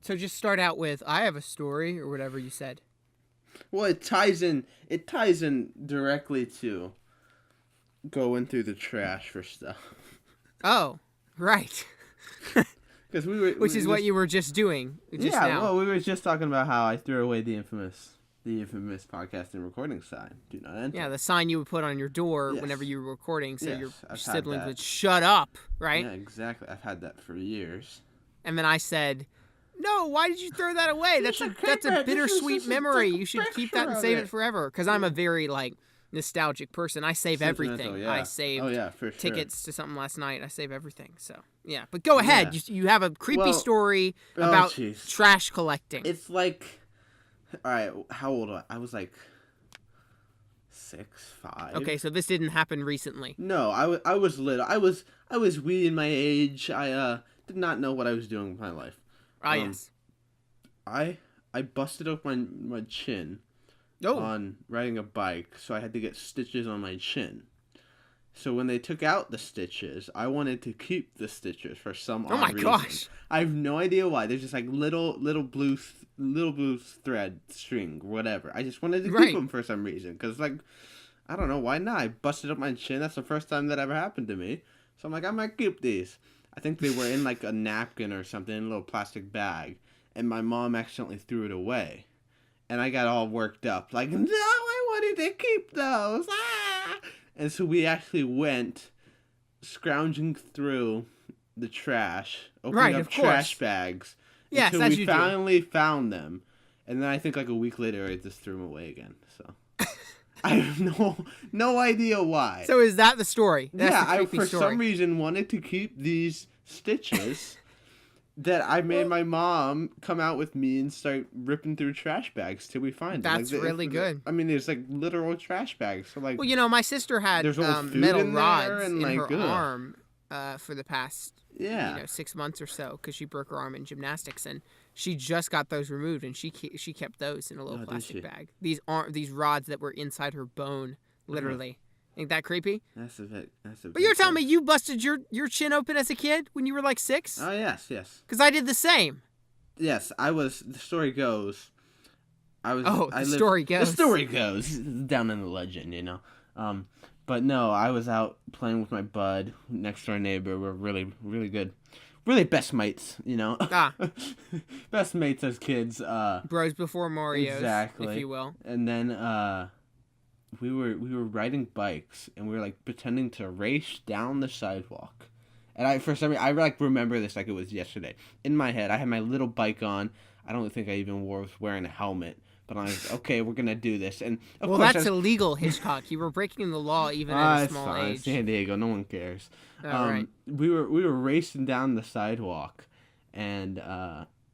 So just start out with, I have a story, or whatever you said. Well, it ties in directly to going through the trash for stuff. Oh, right. Because Which is what you were just doing just now. Well, we were just talking about how I threw away the infamous podcast and recording sign. Do not enter. Yeah, the sign you would put on your door whenever you were recording, so your I've siblings would shut up, right? Yeah, exactly. I've had that for years. And then I said, "No, why did you throw that away? That's a bittersweet memory. You should keep that and save it forever." Because I'm a very nostalgic person. I save everything. Yeah. I saved for sure. tickets to something last night. I save everything. So yeah, but go ahead. Yeah. You have a creepy story about trash collecting. It's like, all right, how old was I? I was like 6, 5. Okay, so this didn't happen recently. No, I was little. I was wee in my age. I did not know what I was doing with my life. Yes. I busted open my chin on riding a bike, so I had to get stitches on my chin. So when they took out the stitches, I wanted to keep the stitches for some odd reason. Oh my gosh! I have no idea why. There's just like little blue thread string, whatever. I just wanted to keep them for some reason, because I don't know why not. I busted up my chin. That's the first time that ever happened to me. So I'm like, I might keep these. I think they were in like a napkin or something, in a little plastic bag, and my mom accidentally threw it away. And I got all worked up, like, no, I wanted to keep those. Ah! And so we actually went scrounging through the trash, opening up trash bags, until we finally found them. And then I think like a week later, I just threw them away again. So I have no idea why. So is that the story? That's I for some reason wanted to keep these stitches. That I made my mom come out with me and start ripping through trash bags till we find them. That's really good. I mean, there's like literal trash bags. So like, well, my sister had metal rods in her arm for the past 6 months or so because she broke her arm in gymnastics, and she just got those removed, and she kept those in a little plastic bag. These rods that were inside her bone, literally. Ain't that creepy? That's a bit. But you're telling me you busted your chin open as a kid when you were like 6? Oh, yes. Because I did the same. Yes, I was. The story goes. The story goes. The story goes. Down in the legend, But no, I was out playing with my bud, next door neighbor. We're really, really good. Really best mates, Best mates as kids. Bros before Marios, exactly, if you will. And then, we were riding bikes, and we were like pretending to race down the sidewalk. And I remember this like it was yesterday. In my head, I had my little bike on. I don't think I even was wearing a helmet. But I was okay. We're gonna do this, and of course that's illegal, Hitchcock. You were breaking the law even at a small age. San Diego, no one cares. Right. We were racing down the sidewalk, and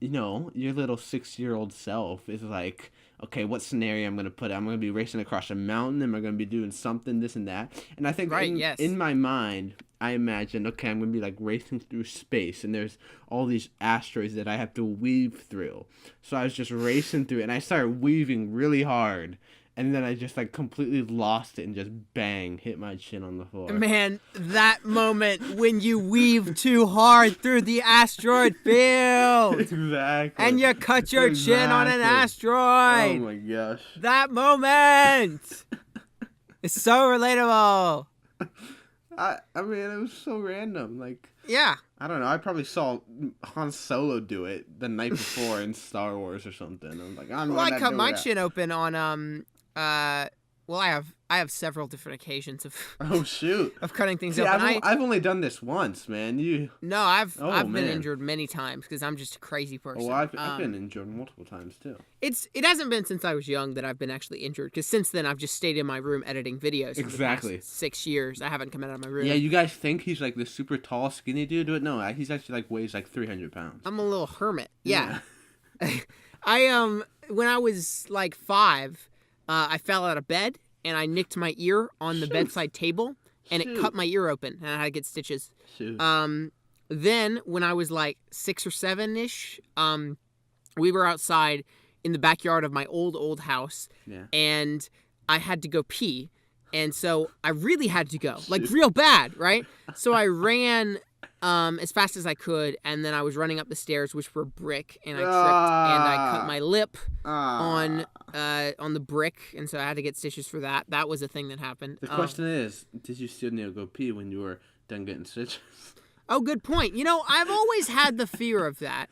your little 6-year-old self is like, okay, what scenario I'm going to put? I'm going to be racing across a mountain. Am I going to be doing something, this and that? And I think in my mind, I imagined, okay, I'm going to be like racing through space, and there's all these asteroids that I have to weave through. So I was just racing through, and I started weaving really hard. And then I just like completely lost it and just bang, hit my chin on the floor. Man, that moment when you weave too hard through the asteroid field. Exactly. And you cut your chin on an asteroid. Oh my gosh. That moment. It's so relatable. I mean, it was so random. Like, yeah. I don't know. I probably saw Han Solo do it the night before in Star Wars or something. I'm like, I cut my chin open on I have several different occasions of of cutting things open. I've only done this once, man. I've been injured many times because I'm just a crazy person. Oh, I've been injured multiple times too. It hasn't been since I was young that I've been actually injured, because since then I've just stayed in my room editing videos. Exactly. For the past 6 years, I haven't come out of my room. Yeah, you guys think he's like this super tall, skinny dude? No, he's actually like weighs like 300 pounds. I'm a little hermit. Yeah. When I was like 5. I fell out of bed, and I nicked my ear on the bedside table, and it cut my ear open, and I had to get stitches. Then, when I was like 6 or 7-ish, we were outside in the backyard of my old house, and I had to go pee, and so I really had to go, like real bad, right? So I ran as fast as I could, and then I was running up the stairs, which were brick, and I tripped and I cut my lip on the brick, and so I had to get stitches for that. That was a thing that happened. The question is, did you still need to go pee when you were done getting stitches? Oh, good point. I've always had the fear of that.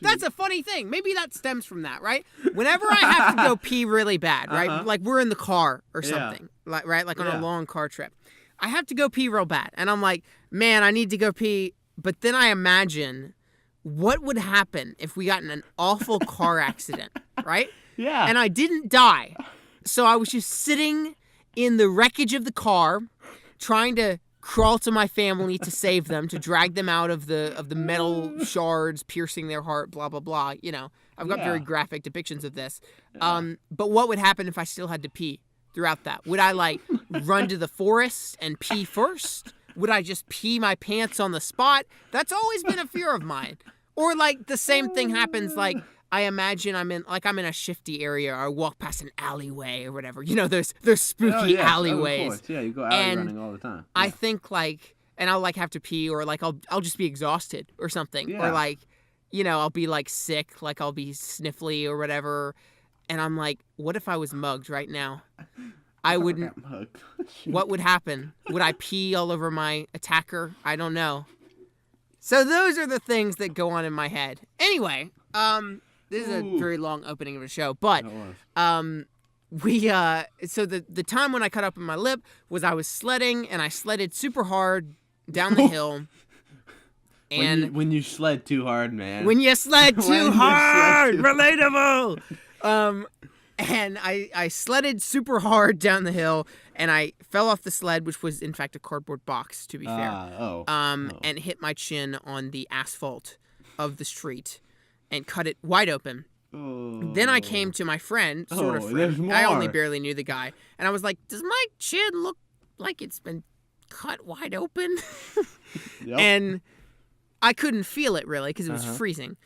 That's a funny thing. Maybe that stems from that, right? Whenever I have to go pee really bad, right? Like we're in the car or something, like on a long car trip. I have to go pee real bad. And I'm like, man, I need to go pee. But then I imagine what would happen if we got in an awful car accident, right? Yeah. And I didn't die. So I was just sitting in the wreckage of the car trying to crawl to my family to save them, to drag them out of the metal shards piercing their heart, blah, blah, blah. I've got very graphic depictions of this. But what would happen if I still had to pee throughout that? Would I run to the forest and pee first? Would I just pee my pants on the spot? That's always been a fear of mine. Or the same thing happens, I imagine I'm in a shifty area, or I walk past an alleyway or whatever. Those spooky alleyways. Of course. Yeah, you go alley running all the time. Yeah. I think and I'll have to pee, or I'll just be exhausted or something. Yeah. Or I'll be sick, I'll be sniffly or whatever. And I'm like, what if I was mugged right now? I wouldn't. What would happen? Would I pee all over my attacker? I don't know. So those are the things that go on in my head. Anyway, this is a very long opening of a show, but so the time when I cut open my lip was I was sledding, and I sledded super hard down the hill. And when you sled too hard, man. When you sled too hard, relatable. And I sledded super hard down the hill, and I fell off the sled, which was in fact a cardboard box, to be fair. And hit my chin on the asphalt of the street and cut it wide open. Then I came to my friend, sort of friend. There's more. I only barely knew the guy, and I was like, "Does my chin look like it's been cut wide open?" Yep. And I couldn't feel it really because it was freezing.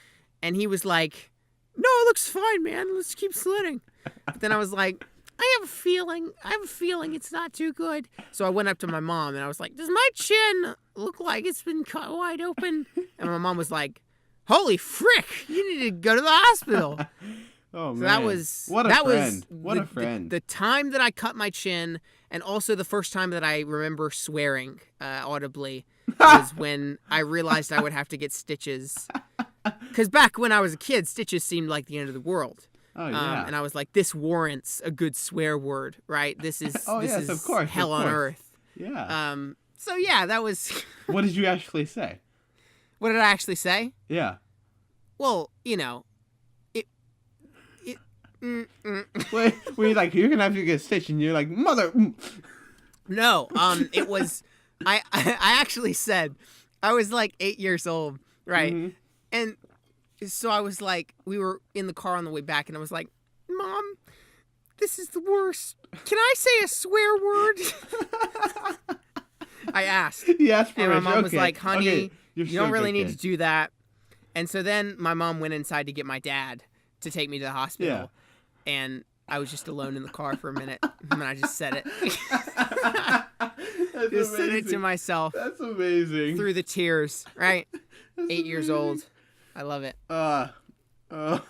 And he was like, "No, it looks fine, man. Let's keep sledding." But then I was like, I have a feeling it's not too good. So I went up to my mom and I was like, "Does my chin look like it's been cut wide open?" And my mom was like, "Holy frick, you need to go to the hospital." Oh, man. So that was... What a friend. What a friend. The time that I cut my chin, and also the first time that I remember swearing audibly, was when I realized I would have to get stitches. Because back when I was a kid, stitches seemed like the end of the world. Oh, yeah. And I was like, this warrants a good swear word, right? This is of course, hell on earth. Yeah. So, yeah, that was... What did you actually say? What did I actually say? Yeah. Well, Wait, you're like, you're going to have to get stitched, and you're like, mother... No, it was... I actually said, I was 8 years old, right? Mm-hmm. And so I was like, we were in the car on the way back, and I was like, "Mom, this is the worst. Can I say a swear word?" I asked. Yes, and my mom was like, "Honey, okay. you don't really need to do that." And so then my mom went inside to get my dad to take me to the hospital. Yeah. And I was just alone in the car for a minute, and I just said it. Just said it to myself. That's amazing. Through the tears, right? 8 years old. I love it. And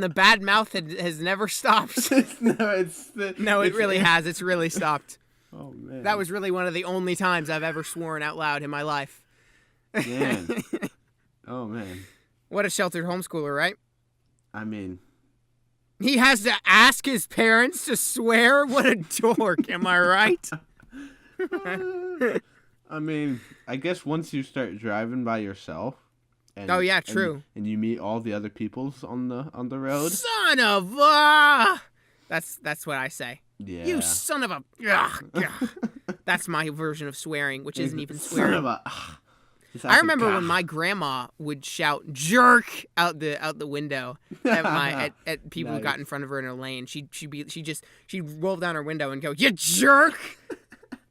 the bad mouth has never stopped. It really has. It's really stopped. Oh, man. That was really one of the only times I've ever sworn out loud in my life. Man. Oh, man. What a sheltered homeschooler, right? I mean... He has to ask his parents to swear? What a dork, am I right? I mean, I guess once you start driving by yourself... Oh, yeah, true. And you meet all the other peoples on the road. Son of a... That's what I say. Yeah. You son of a... That's my version of swearing, which isn't even swearing. Son of a... I remember when my grandma would shout "jerk" out the window at people who got in front of her in her lane. She'd roll down her window and go, "You jerk!"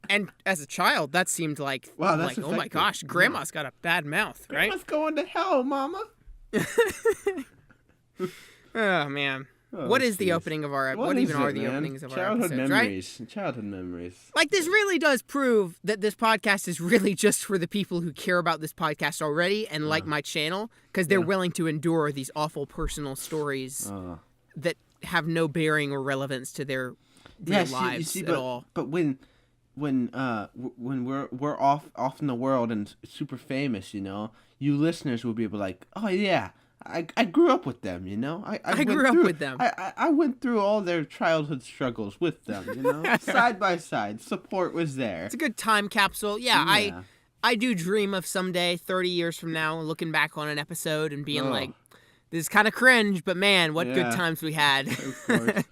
And as a child, that seemed like, wow, that's oh my gosh, Grandma's got a bad mouth, right? Grandma's going to hell, Mama. Oh man, What is the opening of our episode? What even are the openings of our episodes, right? Childhood memories. Like, this really does prove that this podcast is really just for the people who care about this podcast already and like my channel, because they're willing to endure these awful personal stories that have no bearing or relevance to their lives at all. But when we're off in the world and super famous, you listeners will be able to like, oh yeah, I grew up with them, I grew up with them. I went through all their childhood struggles with them, side by side. Support was there. It's a good time capsule. Yeah. I do dream of someday, 30 years from now, looking back on an episode and being like, this is kind of cringe, but man, what good times we had. Of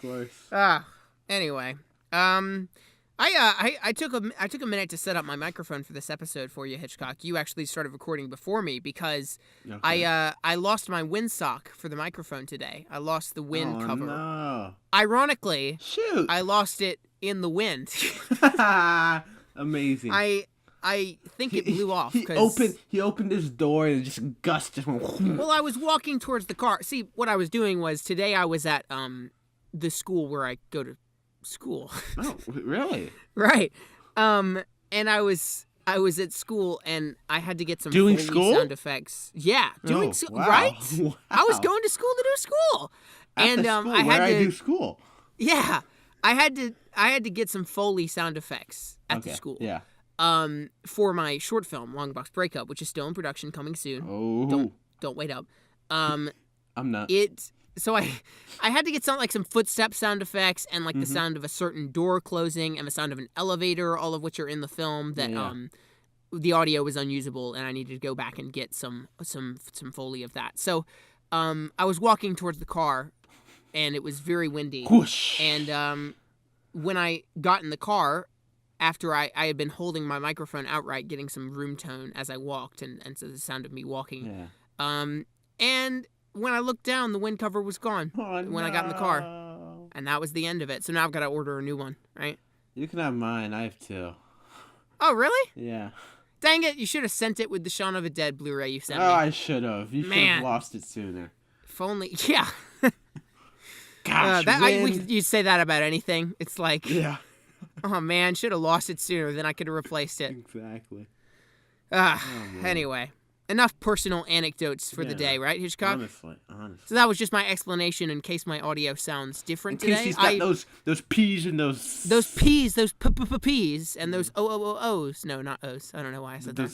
course. Anyway, I took a minute to set up my microphone for this episode for you, Hitchcock. You actually started recording before me because I lost my windsock for the microphone today. I lost the wind cover. No. Ironically, shoot, I lost it in the wind. Amazing. I think it blew off. He opened his door and just gust just went. Well, I was walking towards the car. See, what I was doing was today I was at the school where I go to school. Oh, really? Right. And I was at school and I had to get some doing Foley school sound effects. Yeah, doing school. Wow. Right? Wow. I was going to school to do school. At the school where I do school. Yeah. I had to get some Foley sound effects at the school. Yeah. For my short film, Long Box Breakup, which is still in production, coming soon. Oh. Don't wait up. I'm not. So I had to get some footstep sound effects and the sound of a certain door closing and the sound of an elevator, all of which are in the film that the audio was unusable and I needed to go back and get some Foley of that. So I was walking towards the car and it was very windy. Whoosh. And when I got in the car, after I had been holding my microphone outright, getting some room tone as I walked and so the sound of me walking. Yeah. And when I looked down, the wind cover was gone when I got in the car. And that was the end of it. So now I've got to order a new one, right? You can have mine. I have two. Oh, really? Yeah. Dang it. You should have sent it with the Shaun of the Dead Blu-ray you sent me. Oh, I should have. You should have lost it sooner. If only. Yeah. Gosh, you'd say that about anything. It's like, yeah. Oh, man, should have lost it sooner. Then I could have replaced it. Exactly. Anyway. Enough personal anecdotes for the day, right, Hitchcock? Honestly. So that was just my explanation in case my audio sounds different today. In case he's got those P's and those... Those P's, those P's, and those O's. No, not O's. I don't know why I said that.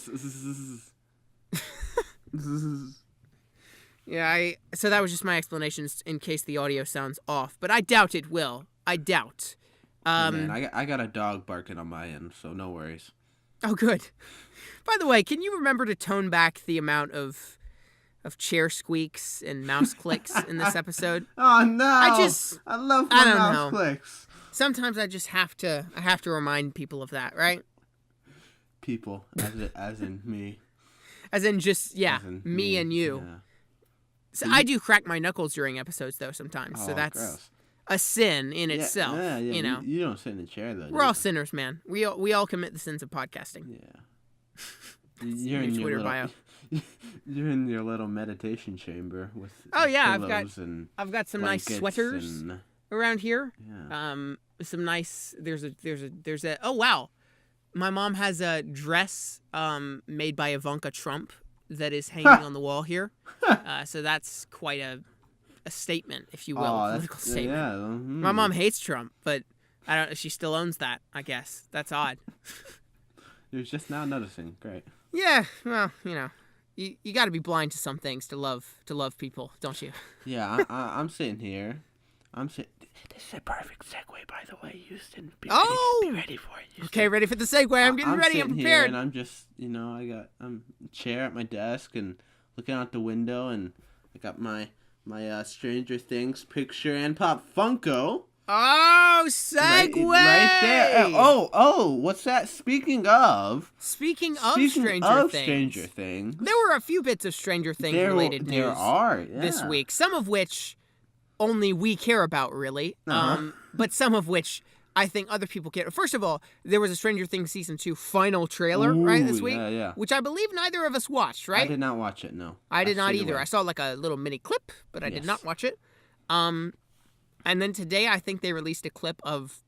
Yeah, so that was just my explanations in case the audio sounds off. But I doubt it will. I doubt. Man, I got a dog barking on my end, so no worries. Oh, good. By the way, can you remember to tone back the amount of chair squeaks and mouse clicks in this episode? Oh no! I love my mouse clicks. Sometimes I just have to remind people of that, right? People, as in me. As in just me and you. Yeah. So I do crack my knuckles during episodes though sometimes. Oh, so that's gross. A sin in itself. Yeah. You know. You don't sit in a chair though. We're all sinners, man. We all commit the sins of podcasting. Yeah. You're in your Twitter bio. You're in your little meditation chamber with I've got some nice sweaters around here. Yeah. Some nice there's a oh wow. My mom has a dress made by Ivanka Trump that is hanging on the wall here. So that's quite a statement, if you will, a political statement. Yeah. Mm-hmm. My mom hates Trump, but she still owns that, I guess. That's odd. You're just now noticing. Great. Yeah, well, you got to be blind to some things to love people, don't you? Yeah, I'm sitting here. This is a perfect segue, by the way, Houston. Be ready for it, Houston. Okay, ready for the segue. I'm getting ready. I'm prepared. Here and I'm just, I'm a chair at my desk and looking out the window, and I got my Stranger Things picture and Pop Funko. Oh, segue! Right there. Oh, what's that? Speaking of Stranger Things. There were a few bits of Stranger Things related news this week. Some of which only we care about, really. But some of which I think other people care. First of all, there was a Stranger Things Season 2 final trailer, this week? Yeah. Which I believe neither of us watched, right? I did not watch it, no. I did not either. I saw a little mini clip, but I did not watch it. And then today I think they released a clip of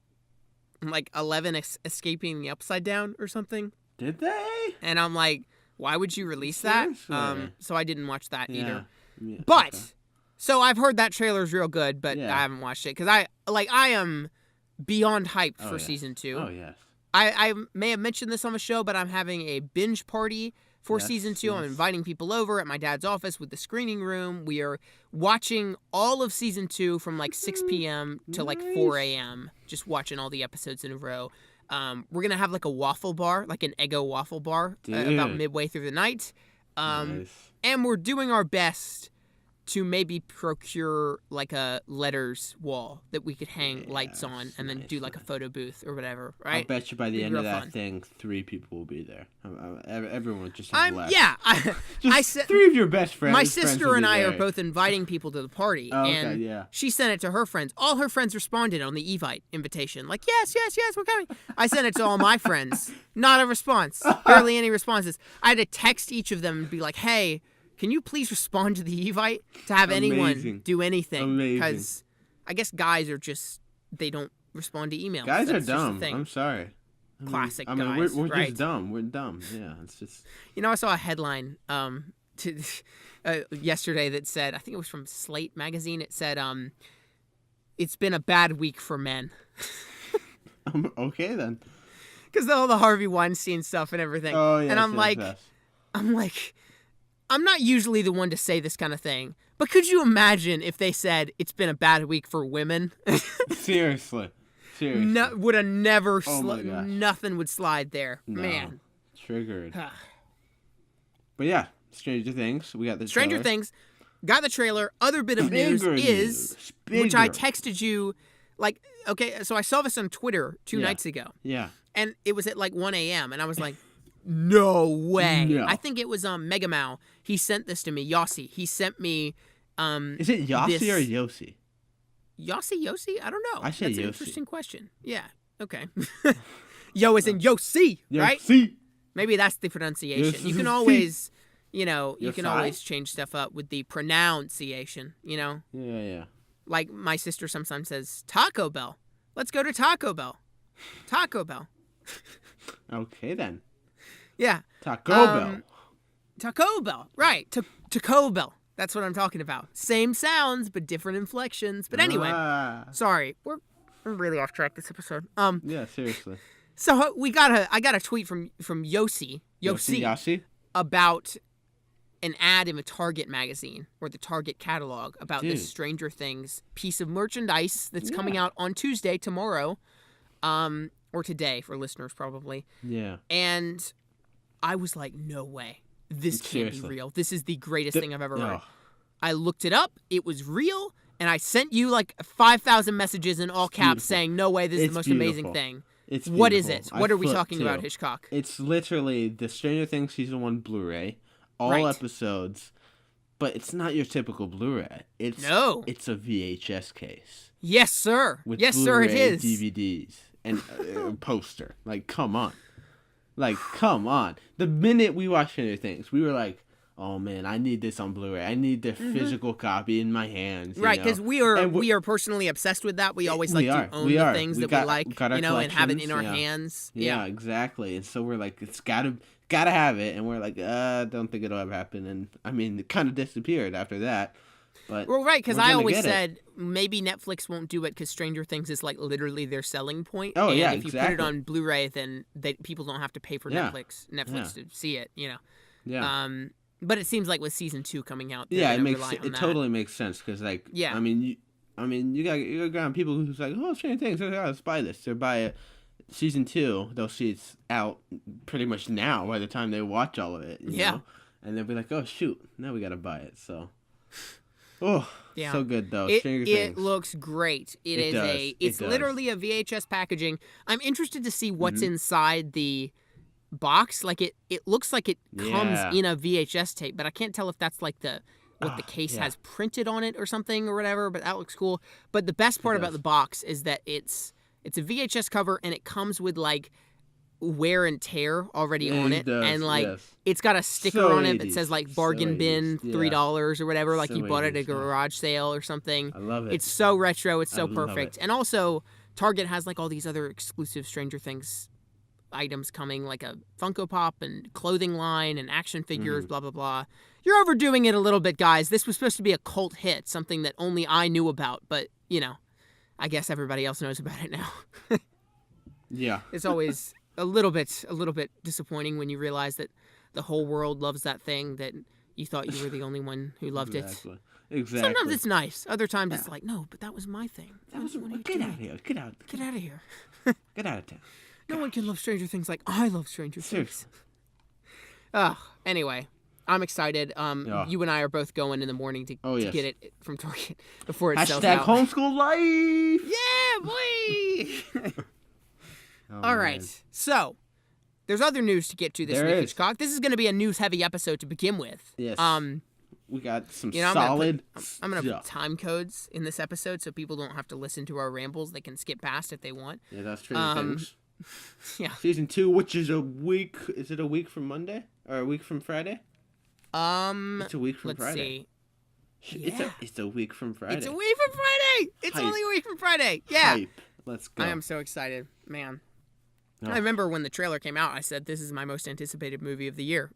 like 11 escaping the Upside Down or something. Did they? And I'm like, why would you release Seriously? that? So I didn't watch that either. Yeah, But okay. so I've heard that trailer's real good, but Yeah. I haven't watched it because I am beyond hyped for yes. season 2. Oh yes. I may have mentioned this on the show, but I'm having a binge party for Yes, season 2. I'm yes. inviting people over at my dad's office with the screening room. We are watching all of season 2 from like 6 p.m. to like 4 a.m. Just watching all the episodes in a row. We're gonna have like a waffle bar, like an Eggo waffle bar, about midway through the night. Nice. And we're doing our best to maybe procure like a letters wall that we could hang lights on and then do like a photo booth or whatever, right? I'll bet you by the Be end of real that fun. thing, 3 people will be there. Everyone just left. Yeah. Just I said 3 of your best friends. my friends sister will and be I are there. both inviting people to the party, Oh, okay, and yeah. she sent it to her friends. All her friends responded on the Evite invitation, like yes, we're coming. I sent it to all my friends, not a response, barely any responses. I had to text each of them and be like, hey, can you please respond to the Evite to have anyone Amazing. do anything? Amazing. Because I guess guys are just, they don't respond to emails. Guys That's are just a dumb. thing. I'm sorry. Classic I mean, guys, we're right? just dumb. We're dumb. Yeah, it's just. You know, I saw a headline yesterday that said, I think it was from Slate magazine. It said, it's been a bad week for men. Okay then. Because all the Harvey Weinstein stuff and everything. Oh yeah. And I'm like, I'm not usually the one to say this kind of thing, but could you imagine if they said it's been a bad week for women? Seriously. No, would have never. Oh my gosh. Nothing would slide there, No. man. Triggered. But yeah, Stranger Things. We got the Stranger trailer. Things. Got the trailer. Other bit of news Bigger is, news. which I Bigger. texted you, like, okay, so I saw this on Twitter 2 nights ago, Yeah. and it was at like 1 a.m., and I was like, no way. No. I think it was Mega Mao. He sent this to me, Yossi. He sent me Is it Yossi or Yossi? Yossi? I don't know. I say That's an Yossi. interesting question. Yeah, okay. Yo is in Yossi, right? Yossi. Maybe that's the pronunciation. You can Yossi. always, you can Yossi? always change stuff up with the pronunciation, Yeah. Like my sister sometimes says Taco Bell. Let's go to Taco Bell. Taco Bell. Okay then. Yeah. Taco Bell. Taco Bell. Right. Taco Bell. That's what I'm talking about. Same sounds, but different inflections. But anyway, sorry. We're really off track this episode. Yeah, seriously. So I got a tweet from Yossi Yossi. about an ad in a Target magazine or the Target catalog about Dude. this Stranger Things piece of merchandise that's coming out on Tuesday, tomorrow, or today for listeners probably. Yeah. And I was like, no way. This can't be Seriously. real. This is the greatest thing I've ever heard. Oh. I looked it up. It was real. And I sent you like 5,000 messages in all caps beautiful. saying, no way, this is It's the most beautiful. amazing thing. It's What is beautiful. it? What I are we flipped talking about, too. Hitchcock? It's literally the Stranger Things Season 1 Blu-ray. All Right. episodes. But it's not your typical Blu-ray. It's a VHS case. Yes, sir. With Yes, Blu-ray, sir, it is. DVDs, and a poster. Like, come on. The minute we watched Stranger Things, we were like, oh man, I need this on Blu-ray. I need the physical copy in my hands. Right, because we are personally obsessed with that. We always like to own the things that we like, got our and have it in our collections, hands. Yeah, exactly. And so we're like, it's gotta have it. And we're like, don't think it'll ever happen. And I mean, it kind of disappeared after that. But Well, right, because we're I gonna always get it. said maybe Netflix won't do it because Stranger Things is like literally their selling point. Oh, and yeah, if you put it exactly. on Blu-ray, then people don't have to pay for Yeah. Netflix to see it. Yeah. But it seems like with season 2 coming out, Yeah, it totally makes sense because like Yeah. I mean you got people who's like, oh, Stranger Things, let's buy this. They'll buy it. Season 2, they'll see it's out pretty much now by the time they watch all of it. You know? And they'll be like, oh shoot, now we gotta buy it. So, so good though. Stranger Things. It looks great. It's does. literally a VHS packaging. I'm interested to see what's inside the box. Like it looks like it comes in a VHS tape, but I can't tell if that's like what the case has printed on it or something or whatever, but that looks cool. But the best part about the box is that it's a VHS cover and it comes with like wear and tear already on it, does, and like yes. it's got a sticker So on it that 80s. says like bargain So bin 80s. $3 or whatever, like So you bought it at a 80s, yeah. garage sale or something. I love it. It's so retro, it's so I love perfect. it. And also Target has like all these other exclusive Stranger Things items coming, like a Funko Pop and clothing line and action figures, blah blah blah. You're overdoing it a little bit, guys. This was supposed to be a cult hit, something that only I knew about, but you know, I guess everybody else knows about it now. Yeah. It's always a little bit disappointing when you realize that the whole world loves that thing, that you thought you were the only one who loved it. Exactly. Sometimes it's nice. Other times it's like, no, but that was my thing. Get out of here. Get out. Get out of here. Get out of town. No one can love Stranger Things like I love Stranger Things. Seriously. Anyway, I'm excited. Yeah. You and I are both going in the morning to get it from Target before it sells Hashtag out. homeschool life. Yeah, boy. Oh, All right. man. So, there's other news to get to this There week, is. Hitchcock. This is going to be a news-heavy episode to begin with. Yes. We got some You know, solid. I'm gonna stuff. put time codes in this episode so people don't have to listen to our rambles. They can skip past if they want. Yeah, that's Stranger Things. Yeah. Season 2, which is a week. Is it a week from Monday or a week from Friday? It's a week from let's Friday. see. It's a week from Friday. It's a week from Friday. It's Hype. only a week from Friday. Yeah. Hype. Let's go. I am so excited, man. No. I remember when the trailer came out, I said, this is my most anticipated movie of the year.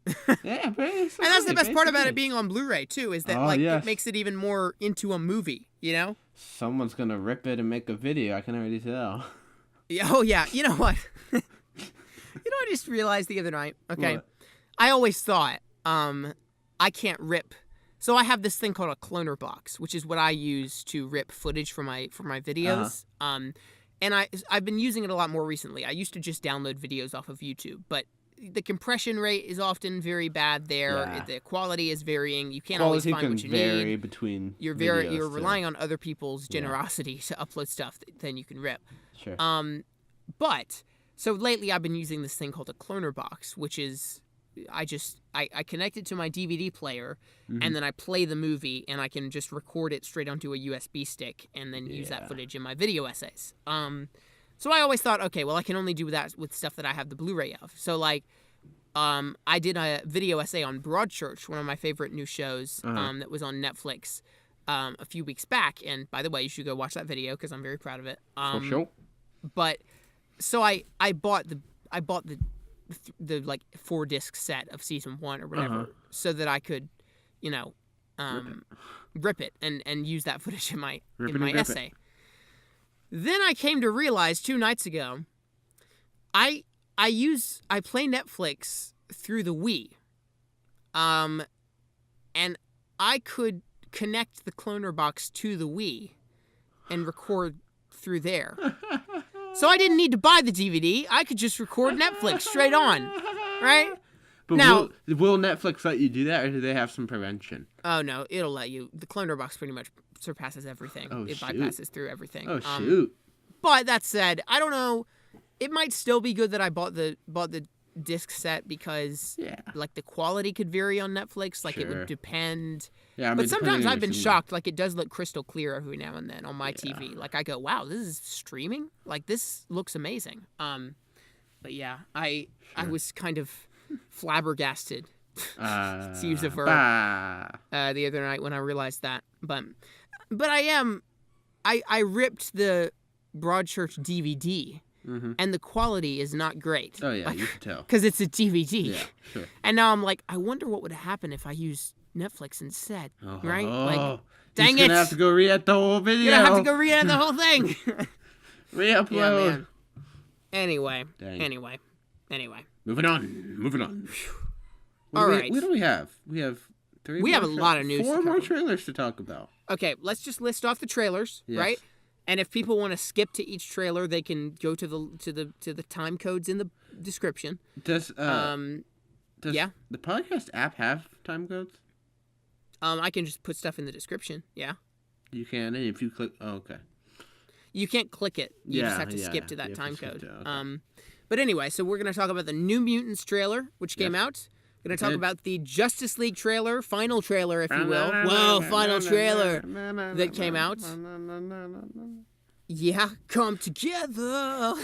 Yeah, And that's the best part about it being on Blu-ray, too, is that it makes it even more into a movie, you know? Someone's going to rip it and make a video. I can already tell. Yeah, oh, yeah. You know what? I just realized the other night? Okay. What? I always thought, I can't rip. So I have this thing called a cloner box, which is what I use to rip footage for my videos. And I've been using it a lot more recently. I used to just download videos off of YouTube, but the compression rate is often very bad there. Yeah. The quality is varying. You can't always find what you vary need. Between You're videos, relying on other people's generosity to upload stuff that then you can rip. Sure. But so lately I've been using this thing called a cloner box, which is I connect it to my DVD player, and then I play the movie, and I can just record it straight onto a USB stick, and then use that footage in my video essays. So I always thought, okay, well, I can only do that with stuff that I have the Blu-ray of. So like, I did a video essay on Broadchurch, one of my favorite new shows, that was on Netflix a few weeks back. And by the way, you should go watch that video because I'm very proud of it. For sure. But so I bought the like 4-disc set of season 1 or whatever, so that I could, rip it and use that footage in my essay. Then I came to realize 2 nights ago, I play Netflix through the Wii, and I could connect the cloner box to the Wii and record through there. So I didn't need to buy the DVD. I could just record Netflix straight on, right? But now, will Netflix let you do that, or do they have some prevention? Oh, no, it'll let you. The cloner box pretty much surpasses everything. Oh, it shoot. bypasses through everything. Oh, shoot. But that said, I don't know. It might still be good that I bought the disc set because like the quality could vary on Netflix. Like it would depend. Yeah, but sometimes I've been shocked. Like it does look crystal clear every now and then on my TV. Like I go, wow, this is streaming. Like this looks amazing. But yeah, I was kind of flabbergasted, to use a verb, the other night when I realized that. But I ripped the Broadchurch DVD. And the quality is not great. Oh, yeah, you can tell. Because it's a DVD. Yeah, sure. And now I'm like, I wonder what would happen if I used Netflix instead. Right? Like, dang He's going to have to go re-edit the whole video. You're going to have to go re-edit the whole thing. Re-upload. Yeah, man. Anyway. Moving on. All right. What do we have? We have 3 We have a lot of news. 4 more trailers to talk about. Okay, let's just list off the trailers, right? And if people want to skip to each trailer, they can go to the time codes in the description. Does the podcast app have time codes? I can just put stuff in the description. Yeah. You can, and if you click, okay. You can't click it. You just have to skip to that time code. Okay. But anyway, so we're gonna talk about the New Mutants trailer, which came out. We're gonna talk about the Justice League trailer, final trailer, if you will. Whoa, final trailer that came out. Yeah, come together.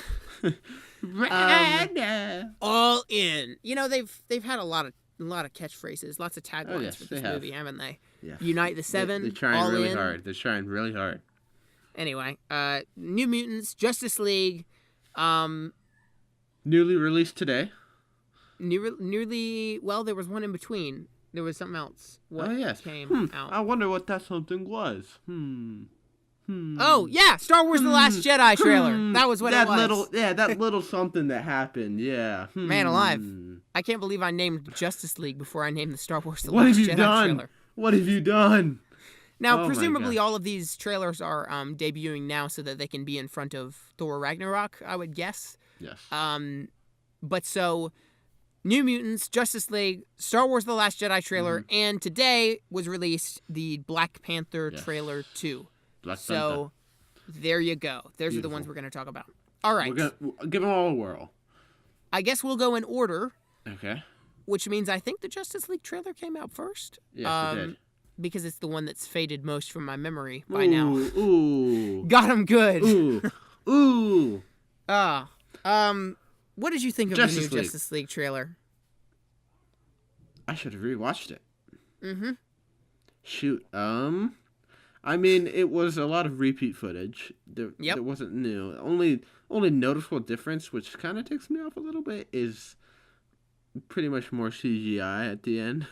All in. You know, they've had a lot of catchphrases, lots of taglines for this movie, haven't they? Yeah. Unite the Seven. They're trying all really in. hard. They're trying really hard. Anyway, New Mutants, Justice League, newly released today. Nearly. Well, there was one in between. There was something else. What came out? I wonder what that something was. Oh yeah, Star Wars: The Last Jedi trailer. That was what it was. That little something that happened. Yeah. Man alive! I can't believe I named Justice League before I named the Star Wars: The What Last have you Jedi done? trailer. What have you done? Now, presumably, all of these trailers are debuting now so that they can be in front of Thor Ragnarok, I would guess. Yes. But so, New Mutants, Justice League, Star Wars: The Last Jedi trailer, and today was released the Black Panther trailer 2. So, there you go. Those are the ones we're going to talk about. All right. We're going to give them all a whirl. I guess we'll go in order. Okay. Which means I think the Justice League trailer came out first. Yes, it did. Because it's the one that's faded most from my memory by now. Ooh. Got him good. Ooh. What did you think of the new Justice League trailer? I should have rewatched it. Mm-hmm. Shoot. I mean, it was a lot of repeat footage. There wasn't new. Only noticeable difference, which kind of takes me off a little bit, is pretty much more CGI at the end.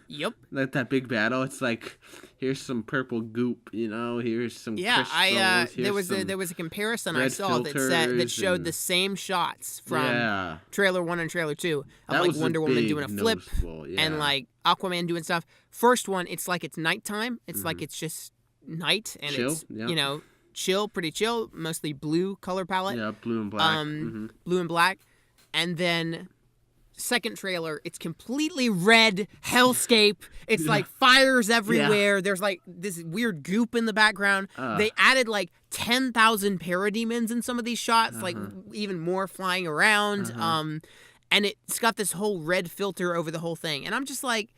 Yep. Like that big battle, it's like, here's some purple goop, here's some crystals. There was a comparison I saw that showed the same shots from trailer 1 and trailer 2 of like Wonder Woman doing a flip and like Aquaman doing stuff. First one, it's like it's nighttime. It's like it's just night and chill, it's chill, pretty chill, mostly blue color palette. Yeah, blue and black. Blue and black, and then. Second trailer, it's completely red hellscape. It's like fires everywhere. Yeah. There's like this weird goop in the background. They added like 10,000 parademons in some of these shots, like even more flying around. And it's got this whole red filter over the whole thing. And I'm just like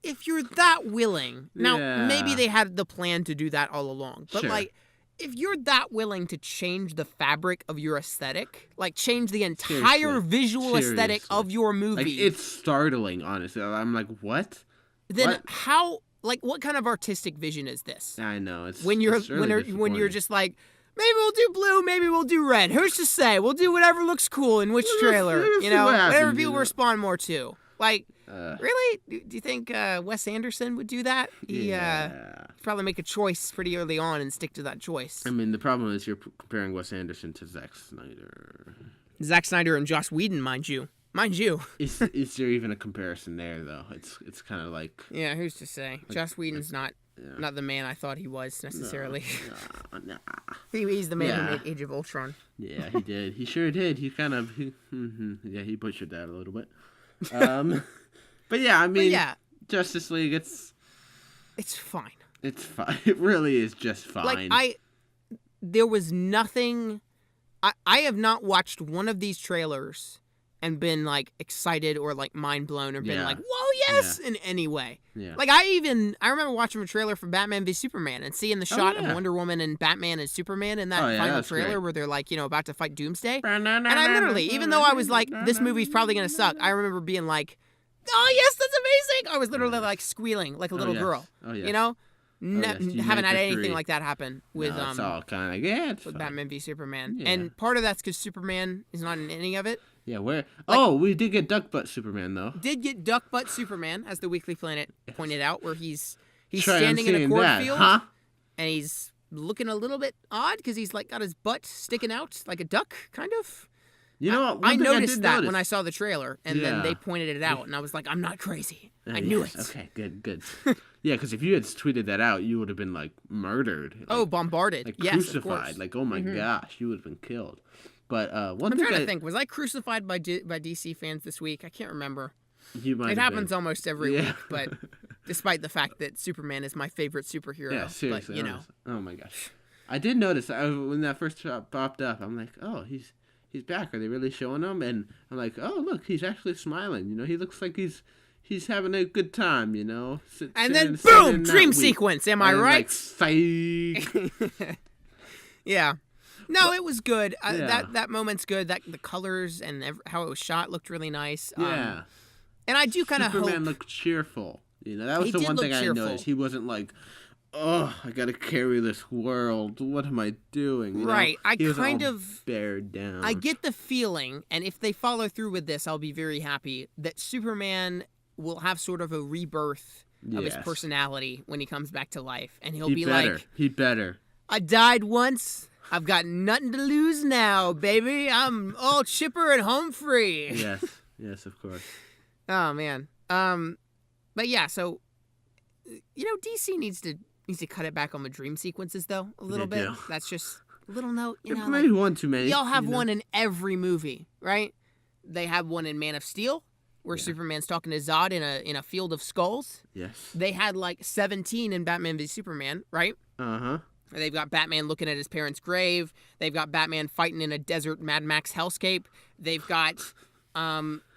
if you're that willing, now maybe they had the plan to do that all along, but like if you're that willing to change the fabric of your aesthetic, like change the entire visual aesthetic of your movie. Like, it's startling, honestly. I'm like, what? Then how, like, what kind of artistic vision is this? I know. It's when you're just like, maybe we'll do blue, maybe we'll do red. Who's to say? We'll do whatever looks cool in which trailer. Whatever people respond more to. Like, really? Do you think Wes Anderson would do that? He probably make a choice pretty early on and stick to that choice. I mean, the problem is you're comparing Wes Anderson to Zack Snyder. Zack Snyder and Joss Whedon, mind you. Is there even a comparison there, though? It's kind of like... Yeah, who's to say? Joss Whedon's not the man I thought he was, necessarily. No. He's the man who made Age of Ultron. Yeah, he did. He sure did. He butchered that a little bit. But yeah, I mean, Justice League, it's fine. It's fine. It really is just fine. Like, there was nothing, I have not watched one of these trailers and been, like, excited or, like, mind blown or been like, whoa, yes, in any way. Yeah. Like, I remember watching a trailer for Batman v Superman and seeing the shot of Wonder Woman and Batman and Superman in that final trailer where they're, like, about to fight Doomsday. And I literally, even though I was like, this movie's probably going to suck, I remember being like, oh, yes, that's amazing. I was literally, like, squealing like a little girl. Oh, yes. Haven't had anything like that happen with it's all kind of it's with fine. Batman v Superman. And part of that's because Superman is not in any of it. Yeah, we did get Duck Butt Superman, though. Did get Duck Butt Superman, as the Weekly Planet pointed out, where he's standing in a cornfield, and he's looking a little bit odd because he's like got his butt sticking out like a duck, kind of. You know what? I noticed that when I saw the trailer, and then they pointed it out, and I was like, I'm not crazy. I knew it. Okay, good. Yeah, because if you had tweeted that out, you would have been, like, murdered. Like, bombarded. Like, crucified. Like, oh my gosh, you would have been killed. But I'm trying to think. Was I crucified by DC fans this week? I can't remember. You might. It happens almost every week, but despite the fact that Superman is my favorite superhero. Yeah, seriously. But, Oh my gosh. I did notice when that first popped up. I'm like, oh, he's back. Are they really showing him? And I'm like, oh, look, he's actually smiling. He looks like he's having a good time. And then boom, dream sequence. Am I right? Like, psych. Yeah. No, it was good. Yeah. That moment's good. That the colors and how it was shot looked really nice. Yeah. And I do kind of hope Superman looked cheerful. That was the one thing I noticed. He wasn't like, oh, I gotta carry this world. What am I doing? Right. He was kind of bared down. I get the feeling, and if they follow through with this, I'll be very happy, that Superman will have sort of a rebirth of his personality when he comes back to life. And he'll be like... He better. I died once. I've got nothing to lose now, baby. I'm all chipper and home free. Yes. Yes, of course. Oh, man. But yeah, so, DC needs to cut it back on the dream sequences, though, a little bit. That's just a little note, Maybe one too many. Y'all have one in every movie, right? They have one in Man of Steel, where Superman's talking to Zod in a field of skulls. Yes. They had like 17 in Batman v Superman, right? Uh-huh. They've got Batman looking at his parents' grave. They've got Batman fighting in a desert Mad Max hellscape. They've got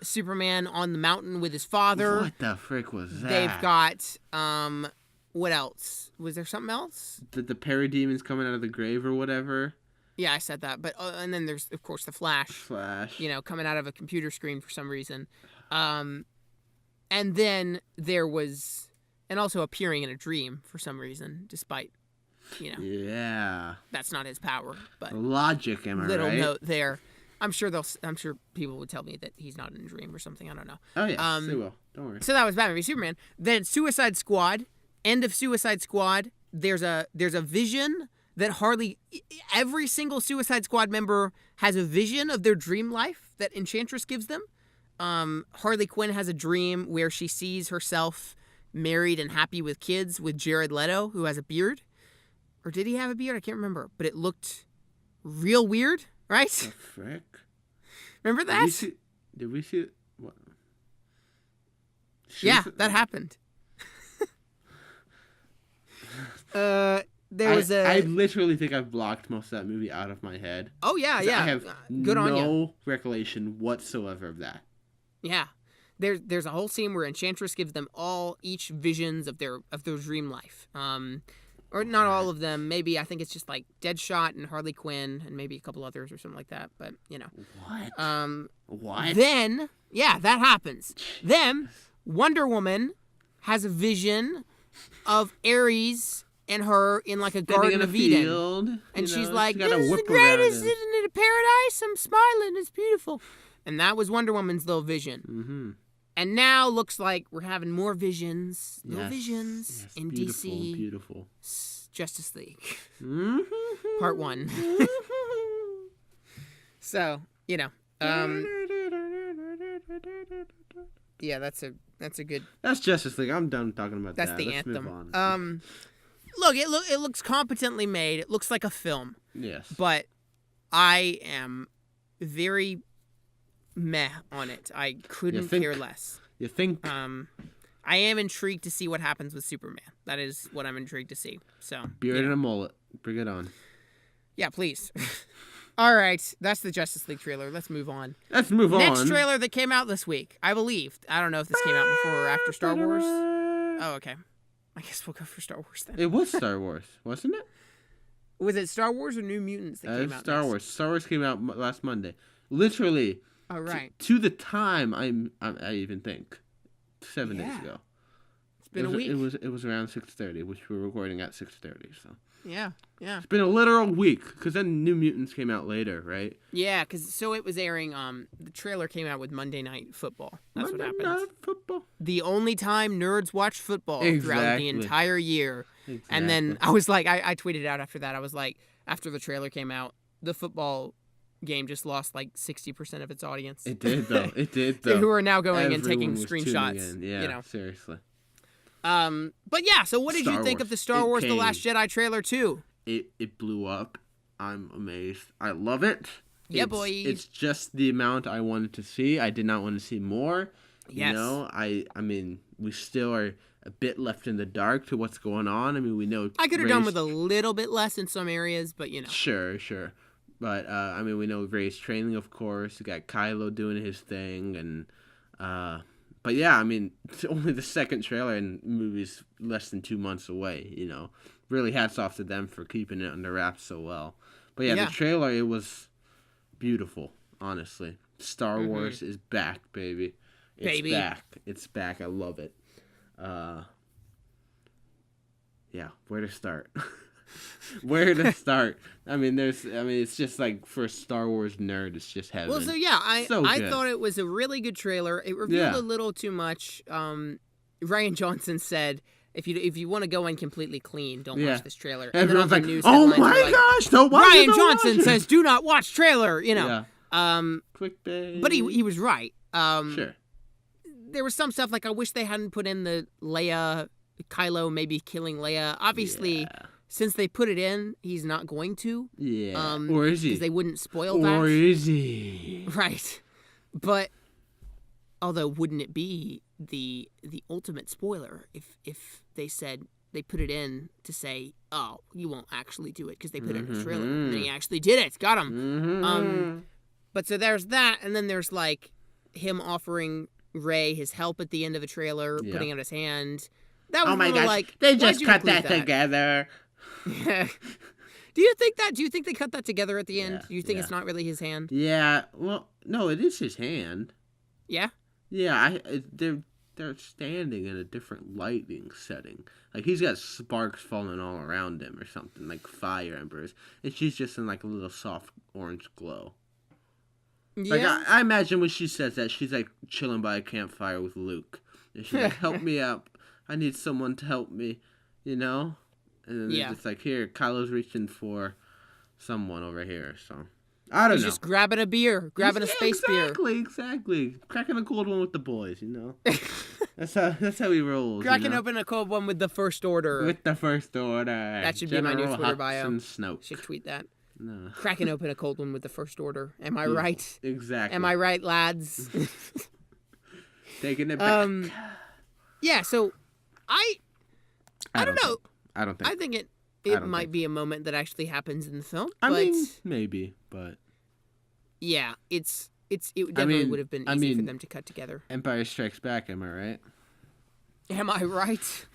Superman on the mountain with his father. What the frick was that? They've got what else? Was there something else? The parademons coming out of the grave or whatever. Yeah, I said that. But and then there's of course the Flash. Coming out of a computer screen for some reason. And then there was, and also appearing in a dream for some reason, despite. Yeah. That's not his power, but logic, am I right? Little note there. I'm sure people would tell me that he's not in a dream or something. I don't know. Oh yeah, they will. Don't worry. So that was Batman v Superman. Then Suicide Squad. End of Suicide Squad. There's a vision that every single Suicide Squad member has a vision of their dream life that Enchantress gives them. Harley Quinn has a dream where she sees herself married and happy with kids with Jared Leto, who has a beard. Or did he have a beard? I can't remember. But it looked real weird, right? The frick? Remember that? Did we see what? Yeah, that happened. I literally think I've blocked most of that movie out of my head. Oh, yeah. I have no recollection whatsoever of that. Yeah. There's a whole scene where Enchantress gives them all each visions of their dream life. Or not all of them. Maybe I think it's just like Deadshot and Harley Quinn and maybe a couple others or something like that. But, What? What? Then, yeah, that happens. Then Wonder Woman has a vision of Ares and her in like a Garden of Eden. And she's like, this is the greatest, isn't it a paradise? I'm smiling. It's beautiful. And that was Wonder Woman's little vision. Mm-hmm. And now looks like we're having more visions, in DC. Beautiful. Justice League, mm-hmm. Part 1. So yeah, that's a good. That's Justice League. I'm done talking about that. That's the Let's anthem. Move on. Look, it looks competently made. It looks like a film. Yes. But I am very meh on it. I couldn't care less. You think? I am intrigued to see what happens with Superman. That is what I'm intrigued to see. So beard and a mullet. Bring it on. Yeah, please. All right, that's the Justice League trailer. Let's move on. Next trailer that came out this week, I believe. I don't know if this came out before or after Star Wars. Oh, okay. I guess we'll go for Star Wars then. It was Star Wars, wasn't it? Was it Star Wars or New Mutants that came out? Star Wars. Star Wars came out last Monday. Literally. Oh, right. To the time, I even think 7 days ago. It's been a week. It was around 6:30, which we're recording at 6:30. So. Yeah. It's been a literal week, because then New Mutants came out later, right? Yeah, so it was airing, the trailer came out with Monday Night Football. That's what happens. Monday Night Football. The only time nerds watch football throughout the entire year. Exactly. And then I was like, I tweeted out after that, I was like, after the trailer came out, the football game just lost like 60% of its audience. It did, though. Who are now going Everyone and taking was screenshots. tuning in. Yeah, seriously. But yeah, so what did you think of the Star Wars The Last Jedi trailer 2? It blew up. I'm amazed. I love it. Yeah, boy. It's just the amount I wanted to see. I did not want to see more. Yes. I mean, we still are a bit left in the dark to what's going on. I mean, we know I could have done with a little bit less in some areas, but Sure. But I mean, we know Rey's training, of course. We got Kylo doing his thing, and but yeah, I mean, it's only the second trailer, and the movie's less than 2 months away. Really, hats off to them for keeping it under wraps so well. But yeah, the trailer, it was beautiful, honestly. Star Wars is back, baby. It's back. I love it. Yeah, where to start? Where to start? I mean, it's just like for a Star Wars nerd, it's just heaven. Well, so yeah, I thought it was a really good trailer. It revealed a little too much. Ryan Johnson said, if you want to go in completely clean, don't watch this trailer. And everyone's like, oh my gosh, don't watch Ryan it. Johnson says, do not watch trailer, Yeah. Clickbait. But he was right. Sure. There was some stuff like I wish they hadn't put in the Kylo maybe killing Leia. Obviously, since they put it in, he's not going to. Yeah. Or is he? Because they wouldn't spoil that. Or is he? Right. But although wouldn't it be the ultimate spoiler if they said they put it in to say, oh, you won't actually do it because they put it in the trailer and then he actually did it. Got him. But so there's that, and then there's like him offering Rey his help at the end of the trailer, putting out his hand. That was like, they just cut that together. Do you think that? Do you think they cut that together at the end? Do you think it's not really his hand? Yeah. Well, no, it is his hand. Yeah. Yeah. They're standing in a different lighting setting. Like he's got sparks falling all around him or something, like fire embers, and she's just in like a little soft orange glow. Yeah. Like I imagine when she says that, she's like chilling by a campfire with Luke, and she's like, "Help me up! I need someone to help me," you know. And then it's like, here, Kylo's reaching for someone over here. So I don't know. He's just grabbing a beer, grabbing a space beer. Exactly. Cracking a cold one with the boys, you know. That's how he rolls. Cracking open a cold one with the First Order. With the First Order. That should be my new Twitter bio. Snoke. Should tweet that. No. Cracking open a cold one with the First Order. Am I Beautiful. right? Exactly. Am I right, lads? Taking it back. Yeah. So I don't know. I don't think. I think it might be a moment that actually happens in the film. I mean, maybe, but yeah, it definitely would have been easy for them to cut together. Empire Strikes Back. Am I right? Am I right?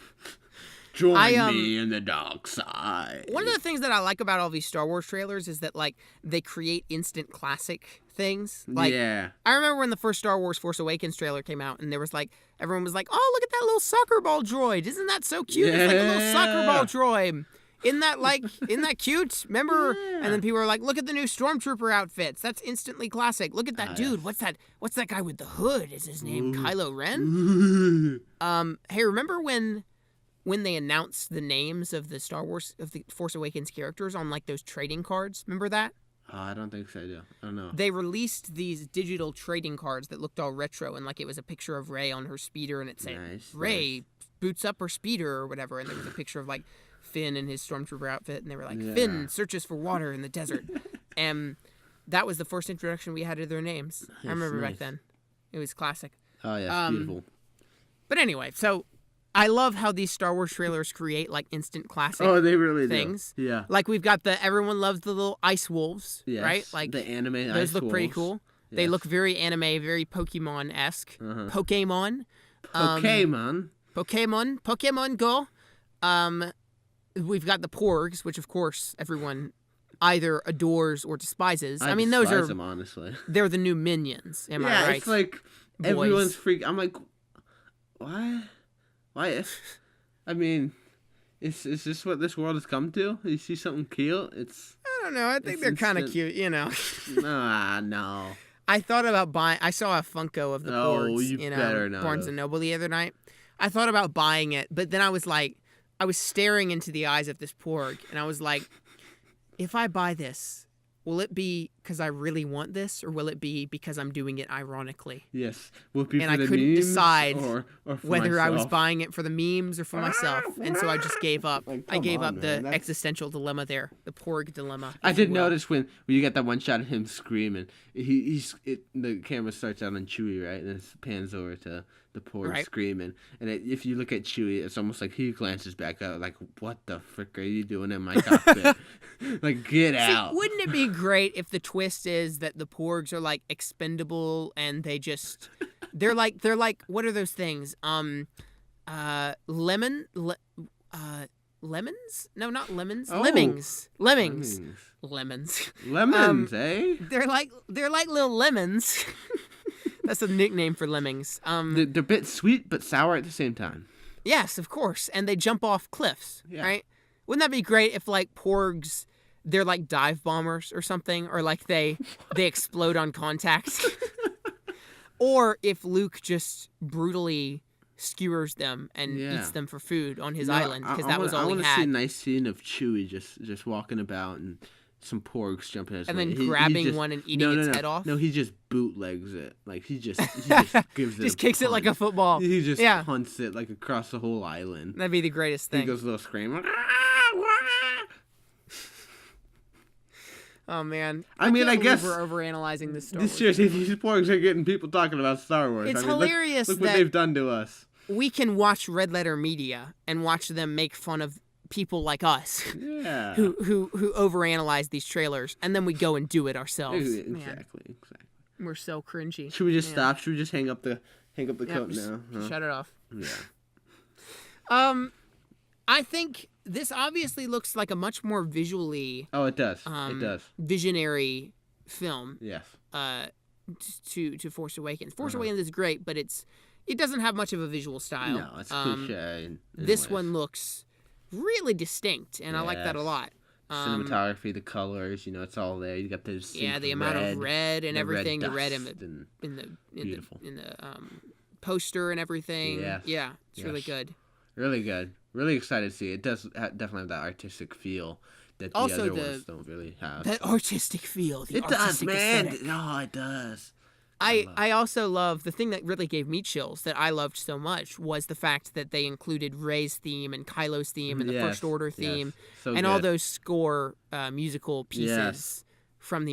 Join me in the dark side. One of the things that I like about all these Star Wars trailers is that like they create instant classic things. Like, I remember when the first Star Wars Force Awakens trailer came out, and there was like everyone was like, "Oh, look at that little soccer ball droid! Isn't that so cute? It's like a little soccer ball droid. Isn't that cute? Remember?" Yeah. And then people were like, "Look at the new Stormtrooper outfits. That's instantly classic. Look at that dude. What's that? What's that guy with the hood? Is his name Kylo Ren?" Hey, remember when they announced the names of the Force Awakens characters on like those trading cards? Remember that? I don't think so. I don't know. They released these digital trading cards that looked all retro, and like it was a picture of Rey on her speeder, and it said Rey boots up her speeder or whatever, and there was a picture of like Finn in his Stormtrooper outfit, and they were like, Finn searches for water in the desert. And that was the first introduction we had to their names. I remember back then. It was classic. Oh, yeah, beautiful. But anyway, so I love how these Star Wars trailers create like instant classic they really things. Do. Yeah. Like we've got everyone loves the little ice wolves, right? Like the anime those look pretty cool. Yes. They look very anime, very Pokemon-esque. Pokemon. Pokemon Go. We've got the Porgs, which of course everyone either adores or despises. I mean, those are them, honestly. They're the new minions. Am I right? Yeah, it's like everyone's freak. I'm like, why? I mean, is this what this world has come to? You see something cute? I don't know. I think they're kind of cute, you know. No. I thought about buying. I saw a Funko of the Porgs in Barnes and Noble the other night. I thought about buying it, but then I was like, I was staring into the eyes of this Porg, and I was like, if I buy this, will it be because I really want this, or will it be because I'm doing it ironically? Yes. Will it be and for I couldn't decide or whether myself. I was buying it for the memes or for myself, and so I just gave up. I gave up the existential dilemma there, the Porg dilemma. I did notice when you get that one shot of him screaming, the camera starts out on Chewie, right, and then it pans over to the Porg screaming, and if you look at Chewie, it's almost like he glances back out, like, "What the frick are you doing in my cockpit? Like, get out!" Wouldn't it be great if the twist is that the Porgs are like expendable and they're like what are those things? Lemon lemons? No, not lemons. Oh, Lemmings. lemmings. Lemons. Lemons, eh? They're like little lemons. That's a nickname for lemmings. They're a bit sweet but sour at the same time. Yes, of course. And they jump off cliffs, Yeah. right? Wouldn't that be great if, like, porgs, they're like dive bombers or something? Or, like, they explode on contact? Or if Luke just brutally skewers them and eats them for food on his island, because that was all he had. I want to see a nice scene of Chewie just walking about and some porgs jumping at his and way. then grabbing one and eating its head off? No, he just bootlegs it. Like, he just gives it just kicks it like a football. He just punts it, like, across the whole island. That'd be the greatest thing. He goes a little scream. Oh, man. I guess we're overanalyzing this story. Seriously, these porgs are getting people talking about Star Wars. It's hilarious look what they've done to us. We can watch Red Letter Media and watch them make fun of people like us who overanalyze these trailers, and then we go and do it ourselves. Exactly. We're so cringy. Should we just stop? Should we just hang up the coat now? Huh? Shut it off. Yeah. I think this obviously looks like a much more visually it does. It does. Visionary film. Yes. To Force Awakens. Force Awakens is great, but it doesn't have much of a visual style. No, it's cliche. This one looks really distinct, and I like that a lot. Cinematography, the colors, it's all there. You got those. The amount of red and everything. The red in the poster and everything. Yeah, it's really good. Really good. Really excited to see it. It does definitely have that artistic feel that the other ones don't really have. That artistic feel. It does, man. No, it does. I also love the thing that really gave me chills that I loved so much was the fact that they included Rey's theme and Kylo's theme and the First Order theme and all those score musical pieces from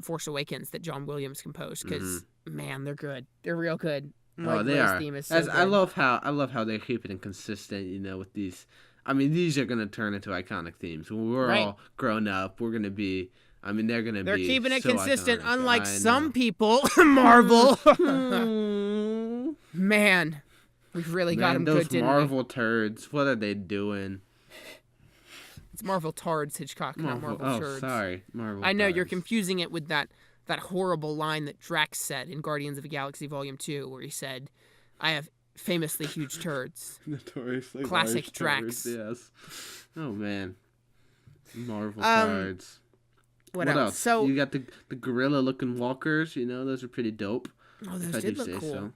Force Awakens that John Williams composed because man, they're good. They're real good. Like, they are. Theme is so good. I love how they keep it consistent. With these. I mean, these are gonna turn into iconic themes. When we're all grown up, we're gonna be. I mean, they're keeping it consistent, iconic. unlike some people. Marvel. Man, we've really got them good, didn't we? Those Marvel turds, what are they doing? It's Marvel tards, Hitchcock, not Marvel turds. Oh, sorry. Marvel I know, tards. You're confusing it with that horrible line that Drax said in Guardians of the Galaxy Volume 2, where he said, I have famously huge turds. Notoriously Classic large Drax. Turds, yes. Oh, man. Marvel tards. What else? So you got the gorilla-looking walkers. Those are pretty dope. Oh, those did look cool. So.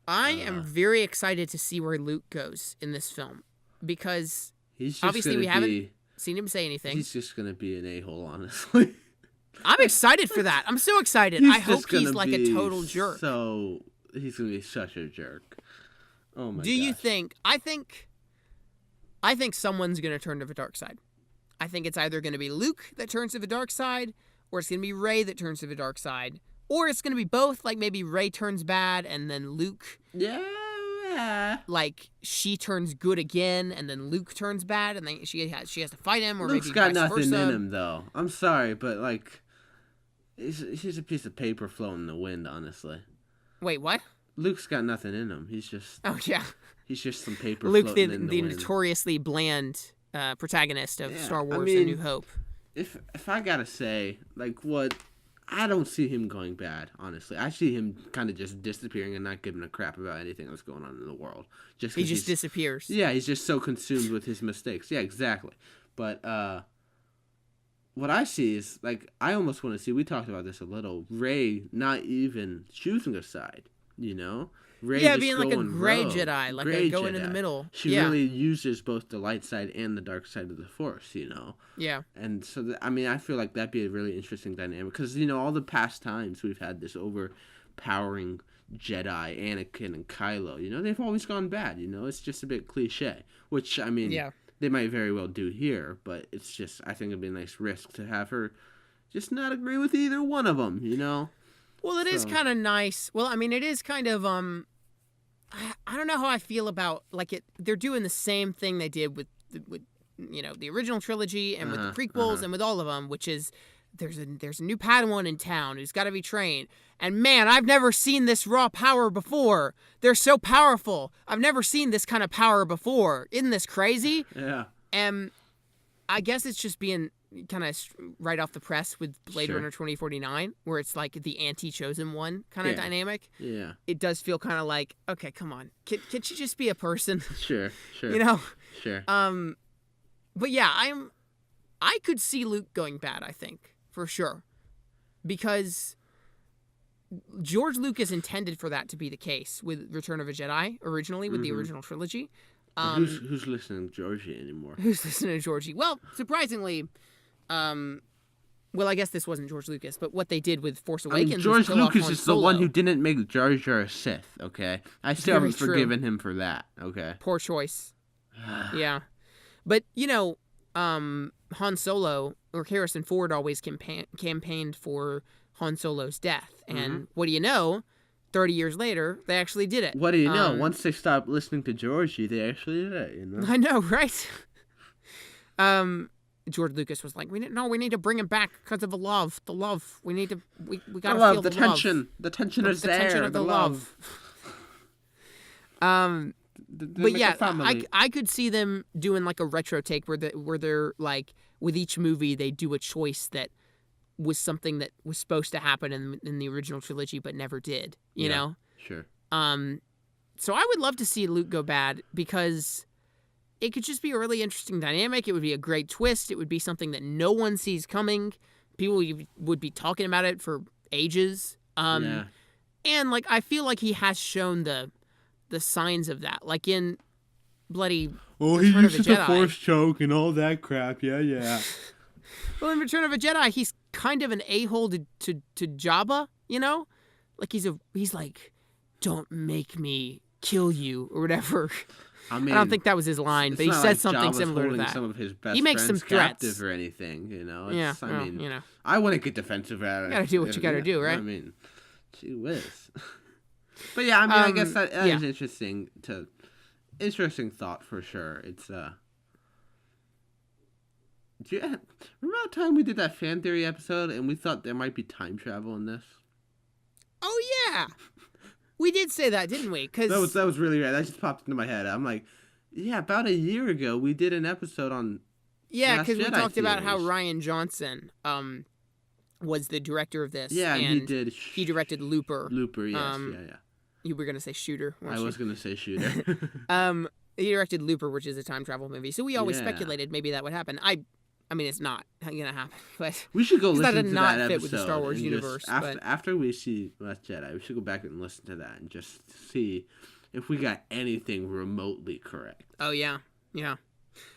I am very excited to see where Luke goes in this film because obviously we haven't seen him say anything. He's just gonna be an a-hole, honestly. I'm excited for that. I'm so excited. I hope he's like a total jerk. So he's gonna be such a jerk. Oh my god. Do you think? I think someone's gonna turn to the dark side. I think it's either going to be Luke that turns to the dark side, or it's going to be Rey that turns to the dark side, or it's going to be both. Like maybe Rey turns bad, and then Luke. Yeah. Like she turns good again, and then Luke turns bad, and then she has to fight him, or Luke's maybe got vice nothing versa. in him, though. I'm sorry, but like, he's a piece of paper floating in the wind. Honestly. Wait, what? Luke's got nothing in him. He's just. Oh yeah. He's just some paper. Luke, floating in the wind. Notoriously bland. Protagonist of Star Wars: A New Hope. If I gotta say, like, I don't see him going bad. Honestly, I see him kind of just disappearing and not giving a crap about anything that's going on in the world. He just disappears. Yeah, he's just so consumed with his mistakes. Yeah, exactly. But what I see is like I almost want to see. We talked about this a little. Rey not even choosing a side. Rey being like a gray Jedi, like going in the middle. She really uses both the light side and the dark side of the Force, Yeah. And so, I feel like that'd be a really interesting dynamic because, all the past times we've had this overpowering Jedi, Anakin and Kylo, they've always gone bad, it's just a bit cliche, which, they might very well do here, but it's just, I think it'd be a nice risk to have her just not agree with either one of them, Well, it is kind of nice. Well, it is kind of, I don't know how I feel about, like, they're doing the same thing they did with the original trilogy and with the prequels and with all of them, which is there's a new Padawan in town who's got to be trained. And man, I've never seen this raw power before. They're so powerful. I've never seen this kind of power before. Isn't this crazy? Yeah. And I guess it's just being kind of right off the press with Blade Runner 2049, where it's like the anti-chosen one kind of dynamic. Yeah. It does feel kind of like, okay, come on. Can she just be a person? Sure. You know? Sure. But yeah, I could see Luke going bad, I think, for sure. Because George Lucas intended for that to be the case with Return of a Jedi, originally, with the original trilogy. Who's listening to Georgie anymore? Who's listening to Georgie? Well, surprisingly, well, I guess this wasn't George Lucas, but what they did with Force Awakens. George Lucas is the one who didn't make Jar Jar a Sith. Okay, I still haven't forgiven him for that. Okay, poor choice. Yeah, but Han Solo or Harrison Ford always campaigned for Han Solo's death, and what do you know? 30 years later, they actually did it. What do you know? Once they stopped listening to Georgie, they actually did it. You know? I know, right? George Lucas was like, we need to bring him back because of the love. We need to, we gotta feel the tension. love. The tension is the there. Tension of the love. But yeah, I could see them doing like a retro take where they're like, with each movie they do a choice that was something that was supposed to happen in the original trilogy but never did. You know? Sure. So I would love to see Luke go bad because it could just be a really interesting dynamic. It would be a great twist. It would be something that no one sees coming. People would be talking about it for ages. And like I feel like he has shown the signs of that. Like in bloody he uses the Force choke and all that crap. Yeah. Well, in Return of a Jedi, he's kind of an a-hole to Jabba, you know? Like he's like, don't make me kill you or whatever. I don't think that was his line, but he says something similar to that. Some of his best he makes some threats or anything, you know. I I wouldn't get defensive at it. You gotta do what you gotta do, right? I mean, gee whiz. But yeah, I mean, I guess that is interesting interesting thought for sure. It's remember that time we did that fan theory episode and we thought there might be time travel in this? Oh yeah. We did say that, didn't we? Cause that was really right. That just popped into my head. I'm like, yeah, about a year ago we did an episode on because we talked about how Rian Johnson was the director of this. Yeah, and he directed Looper. Looper, yes, yeah. You were gonna say Shooter. I was gonna say Shooter. He directed Looper, which is a time travel movie. So we always speculated maybe that would happen. I mean, it's not gonna happen, but we should go listen to that episode. Fit with episode the Star Wars universe. After we see Last Jedi, we should go back and listen to that and just see if we got anything remotely correct. Oh yeah.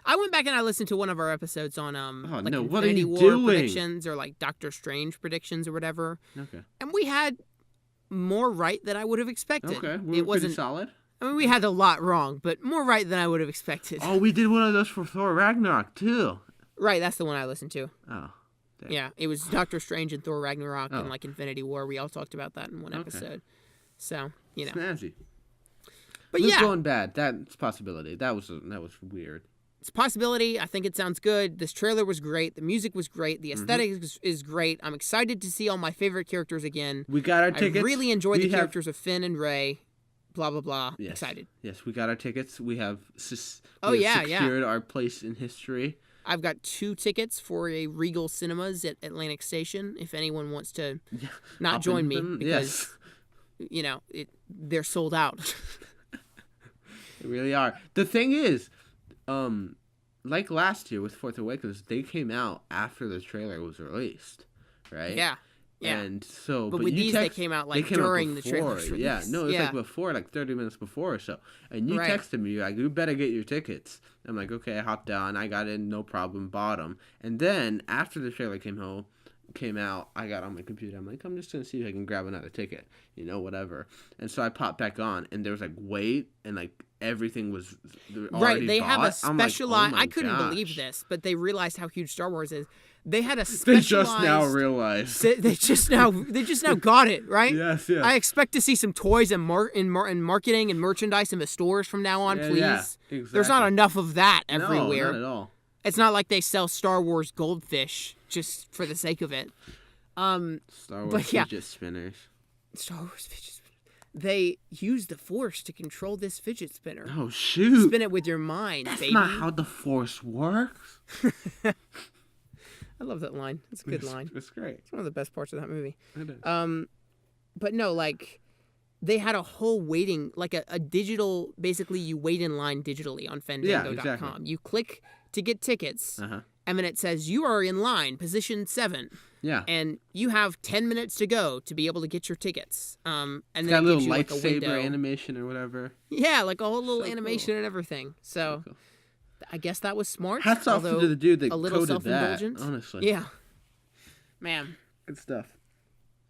I went back and I listened to one of our episodes on Infinity War predictions or like Doctor Strange predictions or whatever. Okay. And we had more right than I would have expected. Okay, it wasn't solid. I mean, we had a lot wrong, but more right than I would have expected. Oh, we did one of those for Thor Ragnarok too. Right, that's the one I listened to. Oh. Damn. Yeah, it was Doctor Strange and Thor Ragnarok and like Infinity War. We all talked about that in one episode. So, Snazzy. But Luke going bad. That's a possibility. That was weird. It's a possibility. I think it sounds good. This trailer was great. The music was great. The aesthetics is great. I'm excited to see all my favorite characters again. We got our tickets. I really enjoyed the characters of Finn and Rey. Blah, blah, blah. Yes. Excited. Yes, we got our tickets. We have secured our place in history. I've got 2 tickets for a Regal Cinemas at Atlantic Station if anyone wants to not join me because, they're sold out. They really are. The thing is, like last year with Force Awakens, they came out after the trailer was released, right? Yeah. And so, but with these, they came out during the trailer release. Yeah, no, it was like before, like 30 minutes before or so. And you texted me, like, you better get your tickets. I'm like, okay, I hopped on, I got in, no problem, bought them. And then after the trailer came out, I got on my computer. I'm like, I'm just gonna see if I can grab another ticket, whatever. And so I popped back on, and there was like wait, and like everything was already They bought. have a specialized. Like, I couldn't believe this, but they realized how huge Star Wars is. They had a specialized. They just now realized. They just now got it right. Yes. I expect to see some toys and marketing and merchandise in the stores from now on. Please. Yeah, exactly. There's not enough of that everywhere. No, not at all. It's not like they sell Star Wars goldfish just for the sake of it. Star Wars fidget spinners. Star Wars fidget spinners. they use the Force to control this fidget spinner. Oh, shoot. Spin it with your mind, That's baby. not how the Force works. I love that line. It's a good line. It's great. It's one of the best parts of that movie. It is. But no, like, they had a whole waiting, like a digital, basically you wait in line digitally on Fandango.com. Yeah, exactly. You click to get tickets, Uh-huh. and then it says, you are in line, position 7. Yeah. And you have 10 minutes to go to be able to get your tickets. And then Got a little gives you, like, a lightsaber window. animation or whatever. Yeah, like a whole little So animation cool. and everything. So Cool. I guess that was smart. Hats off to the dude that a little coded that, self-indulgent. honestly. Yeah. Man. Good stuff.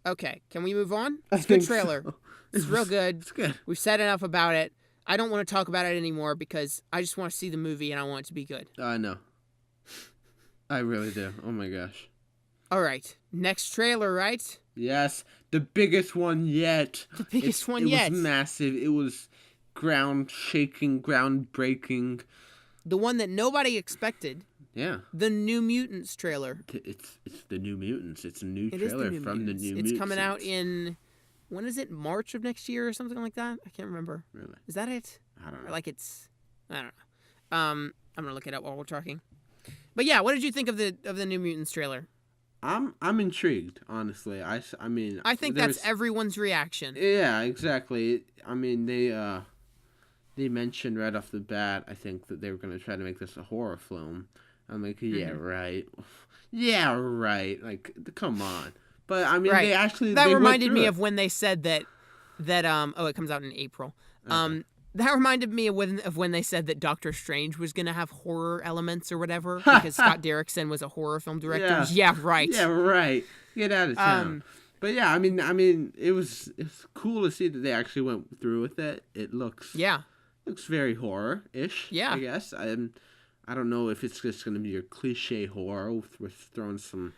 Okay, can we move on? I It's a good think trailer. so. It's real good. It's good. We've said enough about it. I don't want to talk about it anymore because I just want to see the movie and I want it to be good. I know. I really do. Oh my gosh. All right, next trailer, right? Yes, the biggest one yet. The biggest one yet. It was massive. It was ground-shaking, ground-breaking. The one that nobody expected. Yeah. The New Mutants trailer. It's the New Mutants. It's a new It is the trailer New from Mutants. the New It's Mutants. coming out in, when is it? March of next year or something like that? I can't remember. Really? Is that it? I don't know. Or like it's, I don't know. I'm gonna look it up while we're talking. But yeah, what did you think of the New Mutants trailer? I'm intrigued, honestly. I mean, I think that's everyone's reaction. Yeah, exactly. I mean, they mentioned right off the bat, I think, that they were going to try to make this a horror film. I'm like, yeah, right. Yeah, right. Like, come on. But I mean, they actually that they reminded me it. of when they said that it comes out in April. Okay. That reminded me of when they said that Doctor Strange was going to have horror elements or whatever because Scott Derrickson was a horror film director. Yeah, right. Yeah, right. Get out of town. But yeah, I mean, it's cool to see that they actually went through with it. It looks very horror-ish. Yeah. I guess. I don't know if it's just going to be your cliche horror with throwing some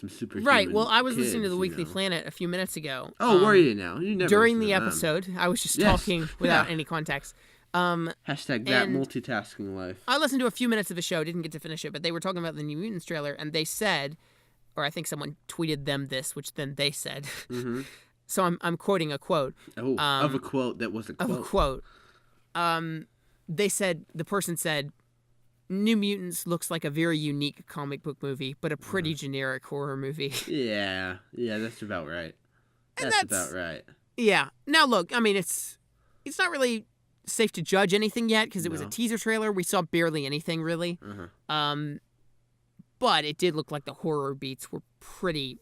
superhuman Right. Well, I was kids, listening to the Weekly Planet a few minutes ago. Oh, were you now? You never during listen the to them. episode, I was just talking without any context. Hashtag that multitasking life. I listened to a few minutes of the show, didn't get to finish it, but they were talking about the New Mutants trailer, and they said, or I think someone tweeted them this, which then they said. Mm-hmm. So I'm quoting a quote. Oh, of a quote that was a quote. Of a quote. They said, the person said, New Mutants looks like a very unique comic book movie, but a pretty generic horror movie. Yeah, that's about right. That's about right. Yeah. Now look, I mean, it's not really safe to judge anything yet because it was a teaser trailer. We saw barely anything really. But it did look like the horror beats were pretty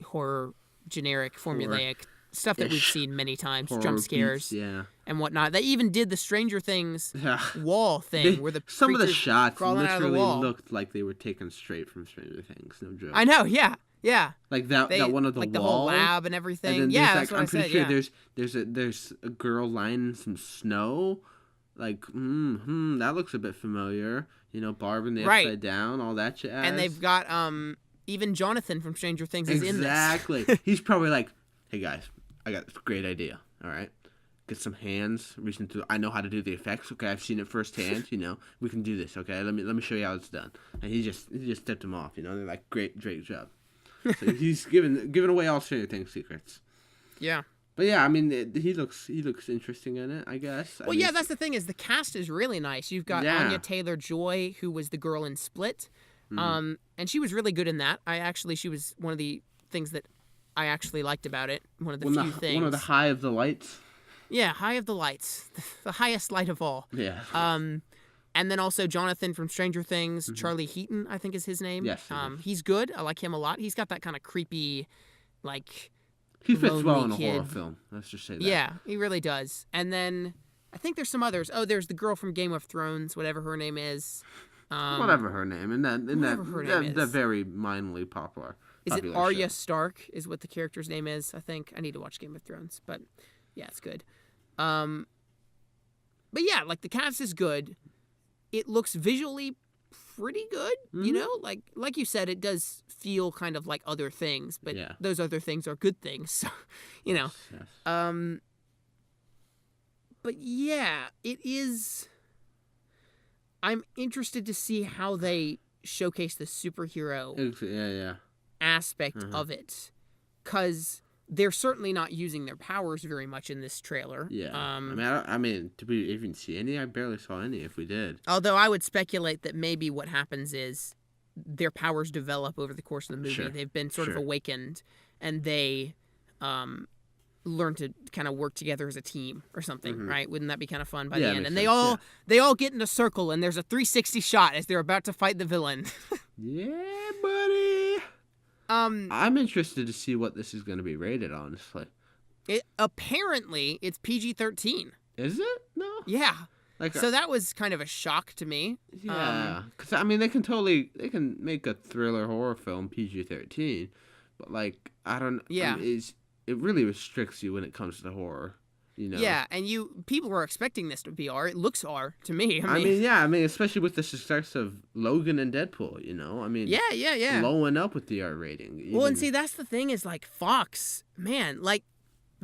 horror generic, formulaic stuff that we've seen many times, horror jump scares, beats, and whatnot. They even did the Stranger Things wall thing where the some of the shots literally looked like they were taken straight from Stranger Things. No joke. I know, yeah. Like that one of the like wall, the whole lab and everything. And that's what I'm I pretty said. sure there's a girl lying in some snow. Like, that looks a bit familiar. You know, Barb in the Upside Down, all that jazz. And they've got even Jonathan from Stranger Things is in this. Exactly. He's probably like, hey guys, I got this great idea. All right, get some hands. I know how to do the effects. Okay, I've seen it firsthand. You know, we can do this. Okay, let me show you how it's done. And he just tipped him off. You know, they're like, great job. So he's giving away all Stranger Things secrets. Yeah. But yeah, I mean, he looks interesting in it, I guess. Well, yeah, that's the thing is the cast is really nice. You've got Anya Taylor-Joy, who was the girl in Split, and she was really good in that. She was one of the things that I actually liked about it. One of the few things. One of the high of the lights. Yeah, high of the lights, the highest light of all. Yeah. And then also Jonathan from Stranger Things, Charlie Heaton, I think is his name. Yes. He's good. I like him a lot. He's got that kind of creepy, like. He fits well in a horror film. Let's just say that. Yeah, he really does. And then I think there's some others. Oh, there's the girl from Game of Thrones, whatever her name is. Whatever her name, and that very mindly popular. Is it Arya Stark? Is what the character's name is? I think I need to watch Game of Thrones, but yeah, it's good. But yeah, like the cast is good. It looks visually pretty good, you know, like you said, it does feel kind of like other things, but those other things are good things, so you know. Yes. But yeah, it is. I'm interested to see how they showcase the superhero yeah aspect of it, because they're certainly not using their powers very much in this trailer. Yeah. I mean, did we even see any? I barely saw any. If we did, although I would speculate that maybe what happens is their powers develop over the course of the movie. Sure. They've been sort of awakened, and they learn to kind of work together as a team or something, right? Wouldn't that be kind of fun by the end? And they all get in a circle, and there's a 360 shot as they're about to fight the villain. Yeah, buddy. I'm interested to see what this is going to be rated, honestly. Apparently, it's PG-13. Is it? No. Yeah. So that was kind of a shock to me. Yeah, because I mean, they can make a thriller horror film PG-13, but like I don't. Yeah. I mean, it really restricts you when it comes to horror. You know. Yeah, and people were expecting this to be R. It looks R to me. I mean, especially with the success of Logan and Deadpool. You know, I mean. Yeah. Blowing up with the R rating. Well, and see, that's the thing is like Fox, man, like.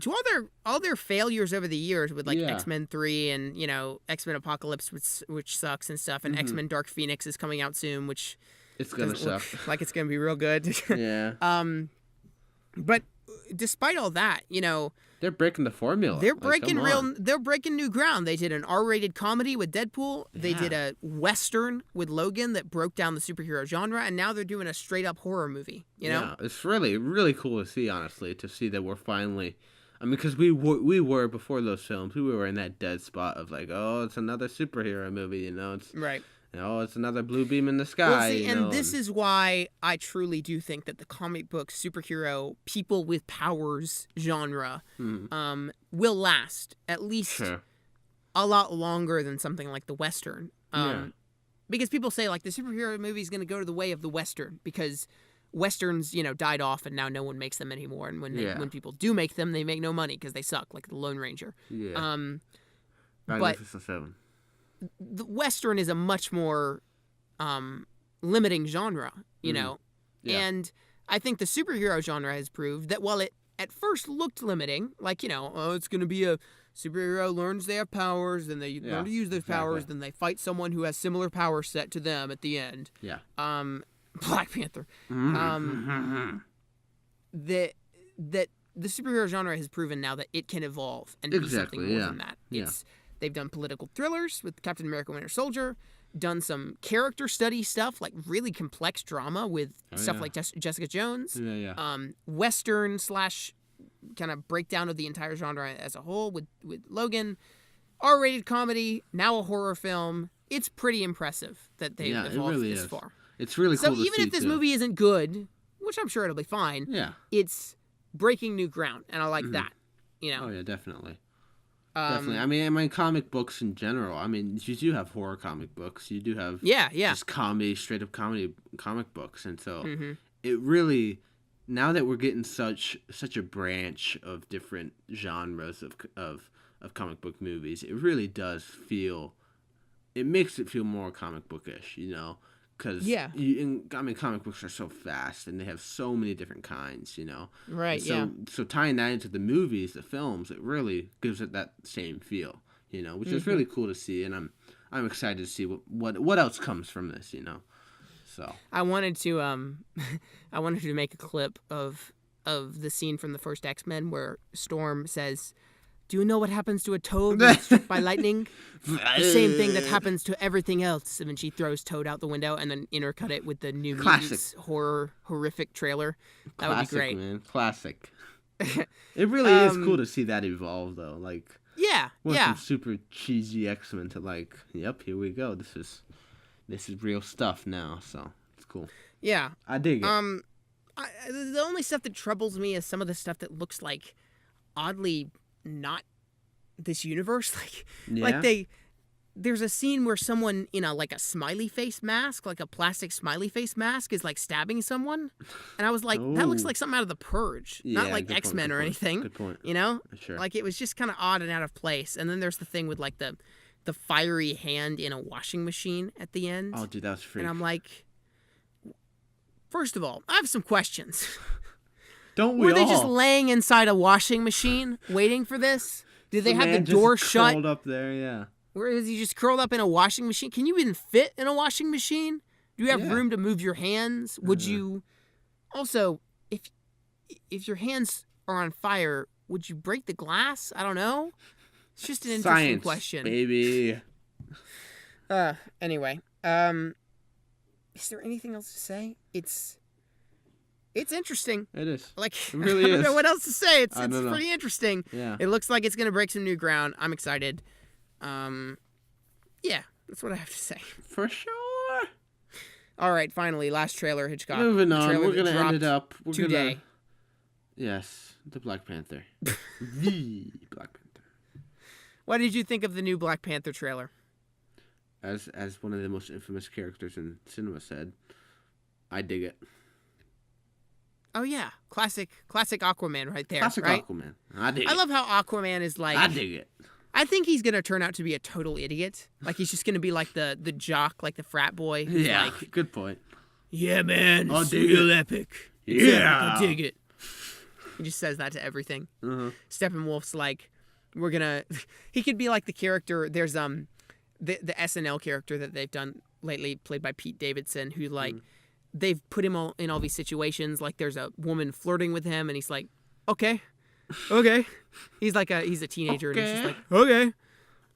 To all their failures over the years with like X-Men 3 and X-Men Apocalypse which sucks and stuff, and X-Men Dark Phoenix is coming out soon, which it's gonna suck. Like it's gonna be real good. Yeah. But despite all that, they're breaking the formula. They're breaking new ground. They did an R-rated comedy with Deadpool. They did a Western with Logan that broke down the superhero genre, and now they're doing a straight up horror movie. Yeah, it's really, really cool to see. Honestly, to see that we're finally. I mean, because we were before those films, we were in that dead spot of like, oh, it's another superhero movie, It's right. It's another blue beam in the sky. Well, see, and this is why I truly do think that the comic book superhero people with powers genre will last at least a lot longer than something like the Western. Because people say like the superhero movie is going to go to the way of the Western because Westerns, died off and now no one makes them anymore. And when people do make them, they make no money because they suck, like the Lone Ranger. Yeah. But the Western is a much more limiting genre, Yeah. And I think the superhero genre has proved that while it at first looked limiting, like, it's going to be a superhero learns they have powers, then they learn to use those powers, then they fight someone who has similar power set to them at the end. Yeah. Black Panther. That the superhero genre has proven now that it can evolve and be something more than that. They've done political thrillers with Captain America: Winter Soldier, done some character study stuff like really complex drama with stuff like Jessica Jones. Western / kind of breakdown of the entire genre as a whole with Logan. R-rated comedy, now a horror film. It's pretty impressive that they've evolved this far. It's really cool to see, even if this movie isn't good, which I'm sure it'll be fine, it's breaking new ground, and I like that. Oh, yeah, definitely. Definitely. I mean, comic books in general. I mean, you do have horror comic books. You do have just comedy, straight up comedy comic books, and so it really. Now that we're getting such a branch of different genres of comic book movies, it really does feel. It makes it feel more comic bookish, Because comic books are so fast and they have so many different kinds, Right. So tying that into the movies, the films, it really gives it that same feel, which is really cool to see, and I'm excited to see what else comes from this, So I wanted to make a clip of the scene from the first X-Men where Storm says, "Do you know what happens to a toad when it's struck by lightning? The same thing that happens to everything else." And then she throws Toad out the window and then intercut it with the New Mutants horrific trailer. That would be great. Man. Classic. It really is cool to see that evolve, though. Like, from super cheesy X-Men to like, yep, here we go. This is real stuff now, so it's cool. Yeah. I dig it. The only stuff that troubles me is some of the stuff that looks like oddly not this universe. There's a scene where someone in a smiley face mask, like a plastic smiley face mask, is like stabbing someone, and I was like, that looks like something out of The Purge, not like X-Men or anything. Good point. Sure. Like it was just kind of odd and out of place. And then there's the thing with like the fiery hand in a washing machine at the end. Oh, dude, that was freak. And I'm like, first of all, I have some questions. Don't we Were they just laying inside a washing machine waiting for this? Did they have the door shut? Curled up there, yeah. Where is he just curled up in a washing machine? Can you even fit in a washing machine? Do you have room to move your hands? Would you? Also, if your hands are on fire, would you break the glass? I don't know. It's just an interesting Science, question. baby. Anyway, is there anything else to say? It's interesting. It is. Like, It really I don't is. know what else to say. It's I don't know. pretty interesting. Yeah. It looks like it's going to break some new ground. I'm excited. Yeah, that's what I have to say. For sure. All right, finally, last trailer, Hitchcock. Moving on, Trailer we're that going to end it dropped up. today. Yes, the Black Panther. The Black Panther. What did you think of the new Black Panther trailer? As one of the most infamous characters in cinema said, I dig it. Oh yeah, classic Aquaman right there. Classic right? Aquaman. I dig it. I love how Aquaman is like. I dig it. I think he's gonna turn out to be a total idiot. Like he's just gonna be like the jock, like the frat boy. Who's Yeah, like, good point. yeah, man, I'll it's dig real it. epic. It's Yeah. epic, I dig it. He just says that to everything. Uh-huh. Steppenwolf's like, we're gonna. He could be like the character. There's the SNL character that they've done lately, played by Pete Davidson, who like they've put him all in all these situations. Like there's a woman flirting with him, and he's like, okay. He's a teenager, and he's just like,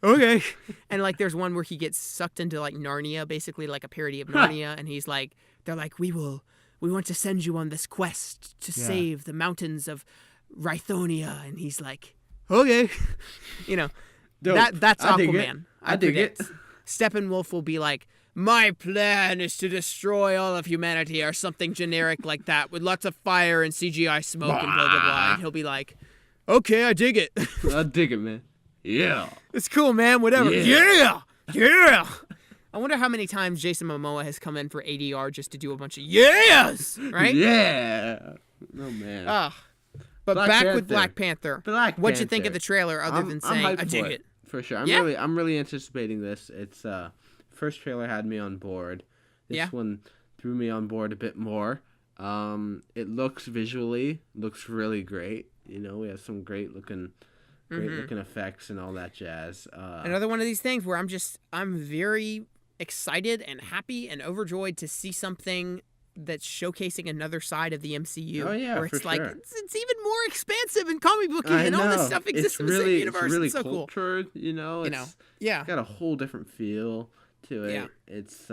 okay. And like there's one where he gets sucked into like Narnia, basically like a parody of Narnia, and he's like, they're like, we want to send you on this quest to save the mountains of Rythonia, and he's like, okay. You know, Dope. that's I dig Aquaman. I dig it. Steppenwolf will be like, my plan is to destroy all of humanity, or something generic like that, with lots of fire and CGI smoke and blah, blah, blah. And he'll be like, okay, I dig it. I dig it, man. Yeah. It's cool, man. Whatever. Yeah. Yeah. I wonder how many times Jason Momoa has come in for ADR just to do a bunch of yes, right? Yeah. Oh, man. But Black back Panther. with Black Panther. What'd you think of the trailer, other than saying, hyped I dig for it? For sure. Yeah? I'm really anticipating this. It's first trailer had me on board. This one threw me on board a bit more. It looks really great. You know, we have some great looking effects and all that jazz. Another one of these things where I'm very excited and happy and overjoyed to see something that's showcasing another side of the MCU. Oh yeah, where it's for like sure. it's even more expansive and comic booky, and all this stuff exists in the same universe. It's really so cool. cultured, you know. It's got a whole different feel to it. Yeah. It's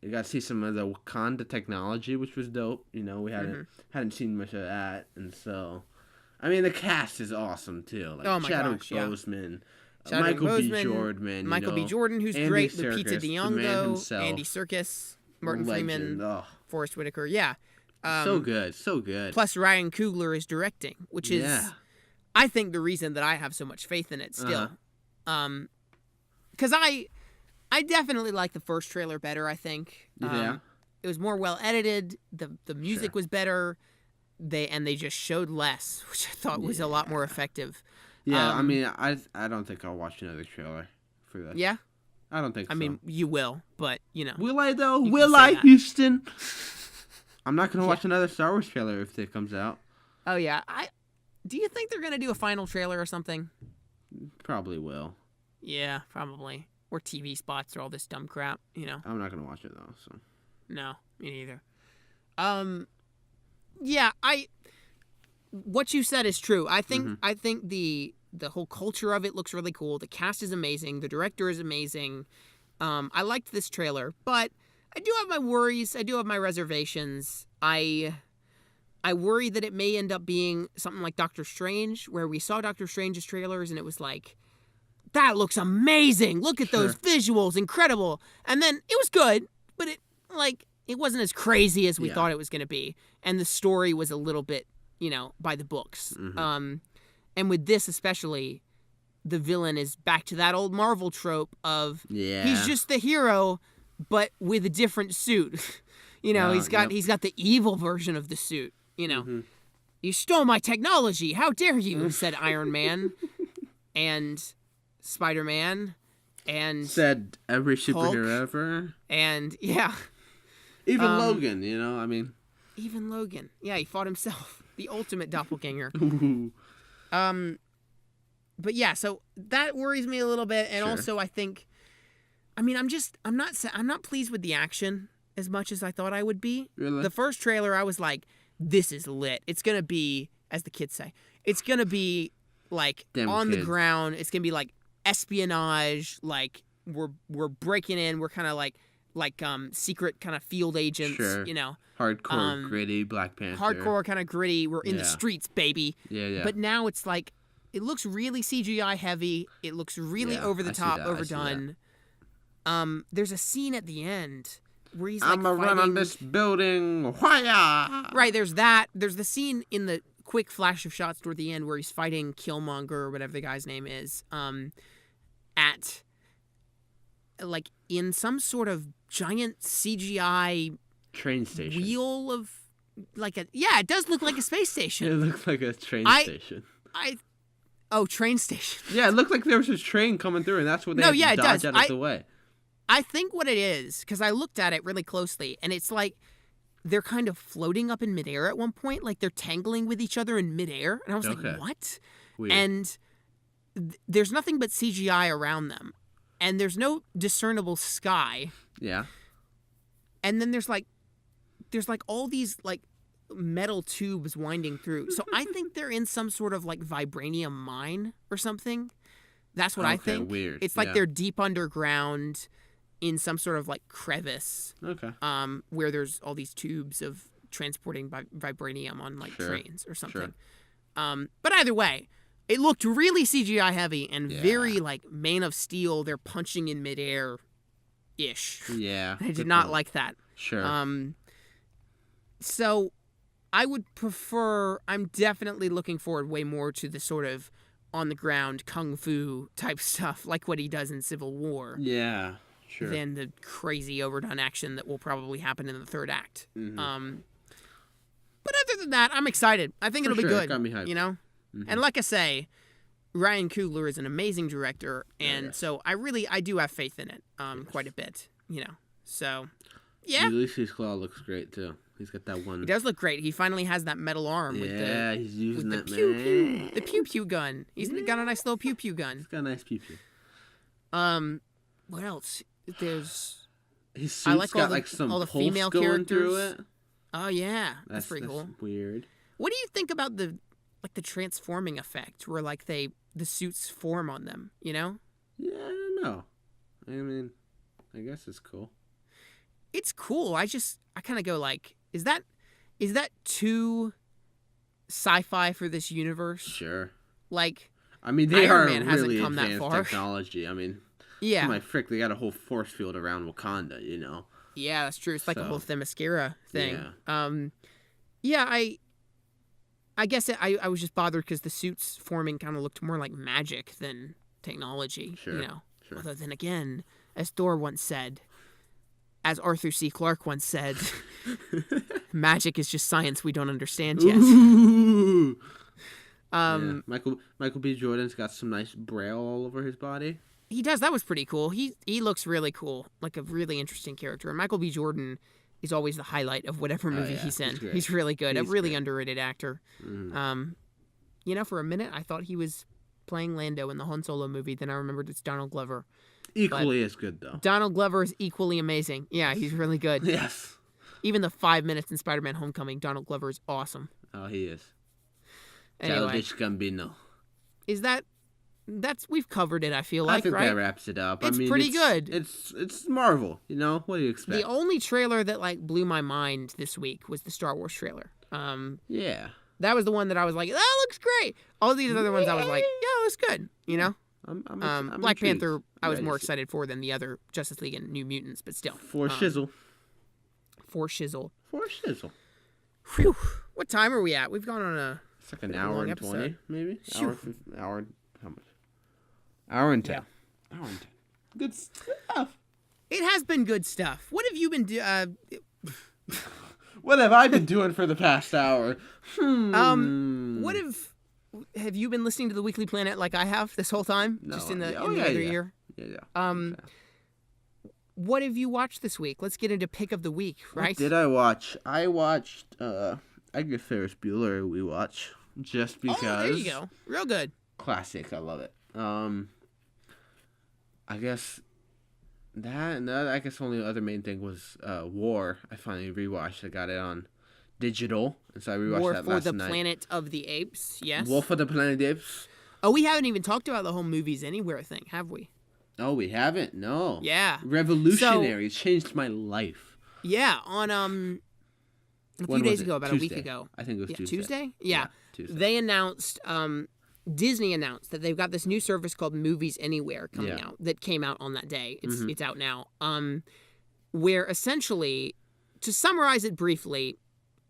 you got to see some of the Wakanda technology, which was dope. You know, we hadn't seen much of that, and so I mean the cast is awesome too. Like Chadwick Boseman. Michael B. Jordan, Michael B. Jordan, who's Andy great. Serkis, Lupita the man Nyong'o, himself. Andy Serkis, Martin Legend. Freeman, Oh, Forrest Whitaker. Yeah. so good. Plus Ryan Coogler is directing, which is, I think, the reason that I have so much faith in it still. Because I definitely like the first trailer better, I think. It was more well edited. The music was better. They just showed less, which I thought was a lot more effective. Yeah, I mean, I don't think I'll watch another trailer for this. Yeah? I don't think so. I mean, you will, but, you know. Will I, though? You Will can say I, that. Houston? I'm not going to watch another Star Wars trailer if it comes out. Oh, yeah. Do you think they're going to do a final trailer or something? Probably will. Yeah, probably. Or TV spots or all this dumb crap, you know. I'm not going to watch it, though, so. No, me neither. Yeah, what you said is true. I think the whole culture of it looks really cool. The cast is amazing. The director is amazing. I liked this trailer, but I do have my worries. I do have my reservations. I worry that it may end up being something like Doctor Strange, where we saw Doctor Strange's trailers and it was like, that looks amazing. Look at those visuals, incredible. And then it was good, but it wasn't as crazy as we thought it was going to be. And the story was a little bit, by the books. And with this especially, the villain is back to that old Marvel trope of he's just the hero, but with a different suit. He's got the evil version of the suit. You stole my technology. How dare you? Said Iron Man, and Spider-Man, and said every superhero Hulk, ever, and even Logan. Even Logan. Yeah, he fought himself. The ultimate doppelganger. But yeah, so that worries me a little bit, and also I think, I'm not pleased with the action as much as I thought I would be. Really? The first trailer, I was like, this is lit. It's gonna be, as the kids say, it's gonna be like on the ground. It's gonna be like espionage. Like we're breaking in. We're kind of like secret kind of field agents. Sure. You know, hardcore gritty Black Panther. Hardcore kind of gritty. We're in the streets, baby. Yeah. But now it's like it looks really CGI heavy. It looks really over the top, overdone. There's a scene at the end where he's like, I'm gonna run on this building. Why-ya! Right, there's that. There's the scene in the quick flash of shots toward the end where he's fighting Killmonger or whatever the guy's name is, at like in some sort of giant CGI train station. Wheel of like it does look like a space station. It looks like a train station. Train station. Yeah, it looked like there was a train coming through, and that's what they had to dodge out of the way. I think what it is, because I looked at it really closely, and it's like they're kind of floating up in midair at one point, like they're tangling with each other in midair, and I was like, what? Weird. And there's nothing but CGI around them, and there's no discernible sky. Yeah. And then there's like all these like metal tubes winding through. So I think they're in some sort of like vibranium mine or something. That's what I think. Weird. It's like they're deep underground in some sort of like crevice. Okay. Where there's all these tubes of transporting vibranium on like trains or something. Sure. But either way, it looked really CGI heavy and very like Man of Steel. They're punching in midair ish. Yeah. I did not like that. Sure. So I would prefer, I'm definitely looking forward way more to the sort of on the ground kung fu type stuff like what he does in Civil War. Yeah, sure. Than the crazy overdone action that will probably happen in the third act. Mm-hmm. But other than that, I'm excited. I think it'll be good. It got me hyped. You know? Mm-hmm. And like I say, Ryan Coogler is an amazing director, and so I do have faith in it quite a bit, you know. So, yeah. Ulysses Claw looks great, too. He's got that one. He does look great. He finally has that metal arm. Yeah, he's using that, man. The pew-pew gun. He's got a nice little pew-pew gun. He's got a nice pew-pew. What else? There's... His suit's got like some pulse female going characters. Through it. Oh, yeah. That's pretty cool. Weird. What do you think about the transforming effect where like the suits form on them, you know? Yeah, I don't know. I mean, I guess it's cool. It's cool. I kind of go like, is that too sci-fi for this universe? Sure. Like, I mean, they Iron Man really hasn't come advanced that far. Technology. I mean, yeah. My frick, they got a whole force field around Wakanda, you know? Yeah, that's true. It's like a whole Themyscira thing. Yeah. I guess I was just bothered because the suits forming kind of looked more like magic than technology, you know? Sure. Although then again, as Thor once said, as Arthur C. Clarke once said, magic is just science we don't understand yet. Michael B. Jordan's got some nice braille all over his body. He does. That was pretty cool. He looks really cool, like a really interesting character. And Michael B. Jordan is always the highlight of whatever movie he's in. He's really good. He's a really underrated actor. Mm. You know, for a minute, I thought he was playing Lando in the Han Solo movie. Then I remembered it's Donald Glover. Equally as good, though. Donald Glover is equally amazing. Yeah, he's really good. Yes. Even the 5 minutes in Spider-Man Homecoming, Donald Glover is awesome. Oh, he is. Anyway, Childish Gambino. Is we've covered it, I feel like, right? I think that wraps it up. It's pretty good. It's Marvel, you know? What do you expect? The only trailer that, like, blew my mind this week was the Star Wars trailer. Yeah. That was the one that I was like, that looks great. All these other ones I was like, yeah, it looks good, you know? I'm Black Panther, I was more excited for than the other Justice League and New Mutants, but still. For shizzle. Whew. What time are we at? We've gone on a... It's like an hour and 20, maybe? Hour, how much? Hour and 10. Yeah. Hour and 10. Good stuff. It has been good stuff. What have you been doing? What have I been doing for the past hour? What have you been listening to the Weekly Planet like I have this whole time? No, just in the other year? Yeah. What have you watched this week? Let's get into pick of the week, right? What did I watch? I watched Edgar Ferris Bueller we watch just because. Oh, there you go. Real good. Classic. I love it. I guess that, and I guess only other main thing was War. I finally rewatched. I got it on digital, and so I rewatched War that for last the night. Planet of the Apes, yes. War for the Planet of the Apes. Oh, we haven't even talked about the whole Movies Anywhere thing, have we? Oh, we haven't? No. Yeah. Revolutionary. It changed my life. Yeah, on a few days ago, about Tuesday. a week ago. I think it was Tuesday. Tuesday? Yeah. Tuesday. They announced, Disney announced that they've got this new service called Movies Anywhere coming out that came out on that day. It's out now. Where essentially, to summarize it briefly,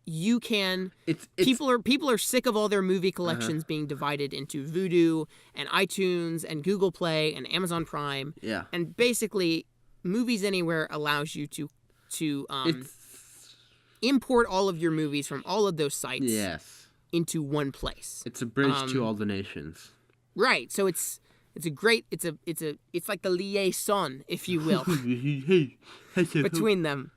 you can people are sick of all their movie collections being divided into Vudu and iTunes and Google Play and Amazon Prime. Yeah. And basically, Movies Anywhere allows you to import all of your movies from all of those sites into one place. It's a bridge to all the nations. Right. So it's like the liaison, if you will, between them.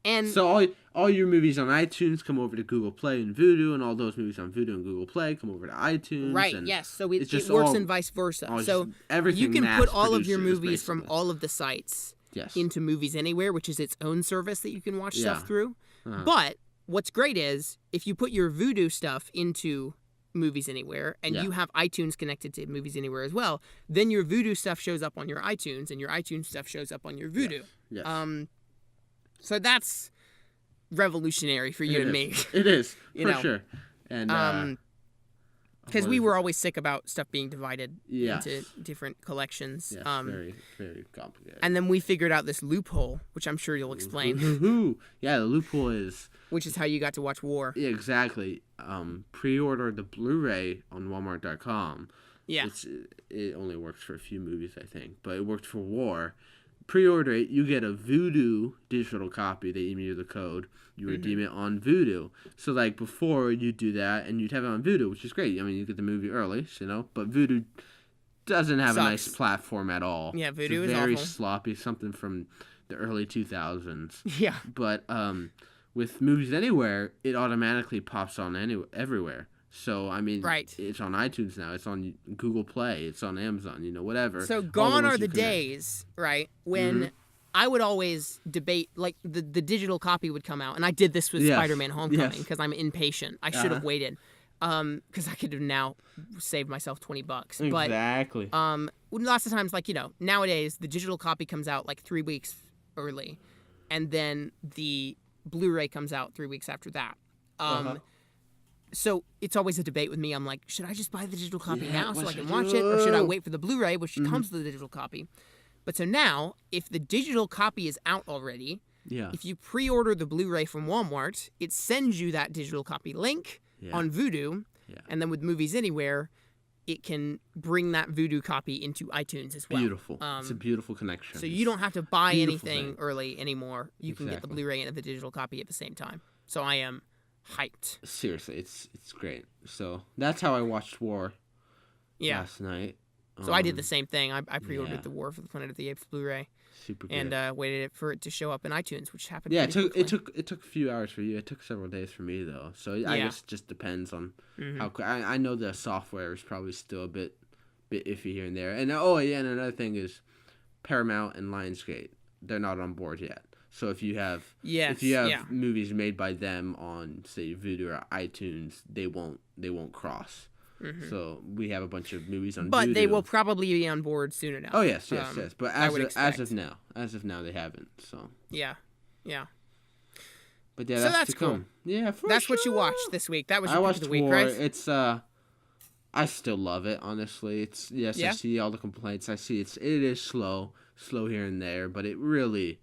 And so all your movies on iTunes come over to Google Play and Vudu, and all those movies on Vudu and Google Play come over to iTunes. Right, and yes. So it works and vice versa. So you can put all of your movies from all of the sites into Movies Anywhere, which is its own service that you can watch stuff through. But what's great is if you put your Vudu stuff into Movies Anywhere and you have iTunes connected to Movies Anywhere as well, then your Vudu stuff shows up on your iTunes and your iTunes stuff shows up on your Vudu. Yes. So that's revolutionary for you and me. It is, for sure. And because we were always sick about stuff being divided into different collections. Yes, very, very complicated. And then we figured out this loophole, which I'm sure you'll explain. Yeah, the loophole is... Which is how you got to watch War. Yeah, exactly. Pre-order the Blu-ray on Walmart.com. Yeah. It only works for a few movies, I think, but it worked for War. Pre-order it, you get a Vudu digital copy. They email you the code. You redeem it on Vudu. So, like, before you do that, and you'd have it on Vudu, which is great. I mean, you get the movie early, but Vudu doesn't have a nice platform at all. Yeah, Vudu is very awful. sloppy, something from the early 2000s. Yeah. But with Movies Anywhere, it automatically pops on everywhere. So, I mean, it's on iTunes now. It's on Google Play. It's on Amazon, whatever. So gone are the days, right, when I would always debate, like, the digital copy would come out. And I did this with Spider-Man Homecoming because I'm impatient. I should have waited because I could have now saved myself $20. Exactly. But lots of times, like, nowadays, the digital copy comes out, like, 3 weeks early. And then the Blu-ray comes out 3 weeks after that. So it's always a debate with me. I'm like, should I just buy the digital copy now so I can watch it? Or should I wait for the Blu-ray, which comes with the digital copy? But so now, if the digital copy is out already, if you pre-order the Blu-ray from Walmart, it sends you that digital copy link on Vudu. And then with Movies Anywhere, it can bring that Vudu copy into iTunes as well. Beautiful. It's a beautiful connection. So you don't have to buy anything early anymore. You can get the Blu-ray and the digital copy at the same time. So I am hyped. Seriously, it's great. So that's how I watched War last night. So I did the same thing. I pre-ordered the War for the Planet of the Apes Blu-ray. Super good. And waited for it to show up in iTunes, which happened. Yeah, it took a few hours for you. It took several days for me though. So I guess it just depends on how quick. I know the software is probably still a bit iffy here and there. And and another thing is Paramount and Lionsgate. They're not on board yet. So if you have movies made by them on, say, Vudu or iTunes, they won't cross. So we have a bunch of movies on Vudu. But they will probably be on board soon enough. Oh yes. But as of now, they haven't. So yeah. But yeah, that's to cool. come. Yeah, that's what you watched this week. That was your pick of the week, right? It's I still love it. Honestly, it's I see all the complaints. I see it is slow here and there, but it really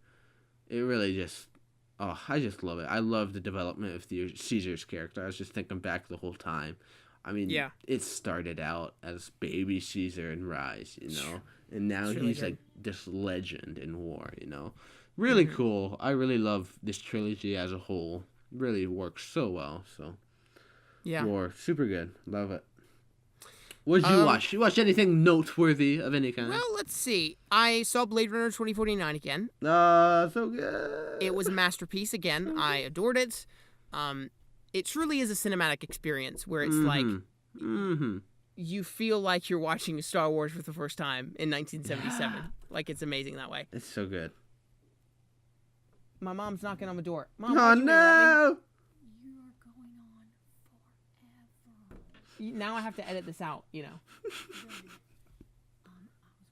just, I just love it. I love the development of Caesar's character. I was just thinking back the whole time. I mean, it started out as baby Caesar in Rise, and now he's like this legend in War, Really cool. I really love this trilogy as a whole. Really works so well. So, War, super good. Love it. What did you watch? You watch anything noteworthy of any kind? Well, let's see. I saw Blade Runner 2049 again. So good. It was a masterpiece again. I adored it. It truly is a cinematic experience where it's like you feel like you're watching Star Wars for the first time in 1977. Like, it's amazing that way. It's so good. My mom's knocking on the door. Mom, Oh, why'd you interrupt no! me? You are going on forever. Now I have to edit this out, you know. I was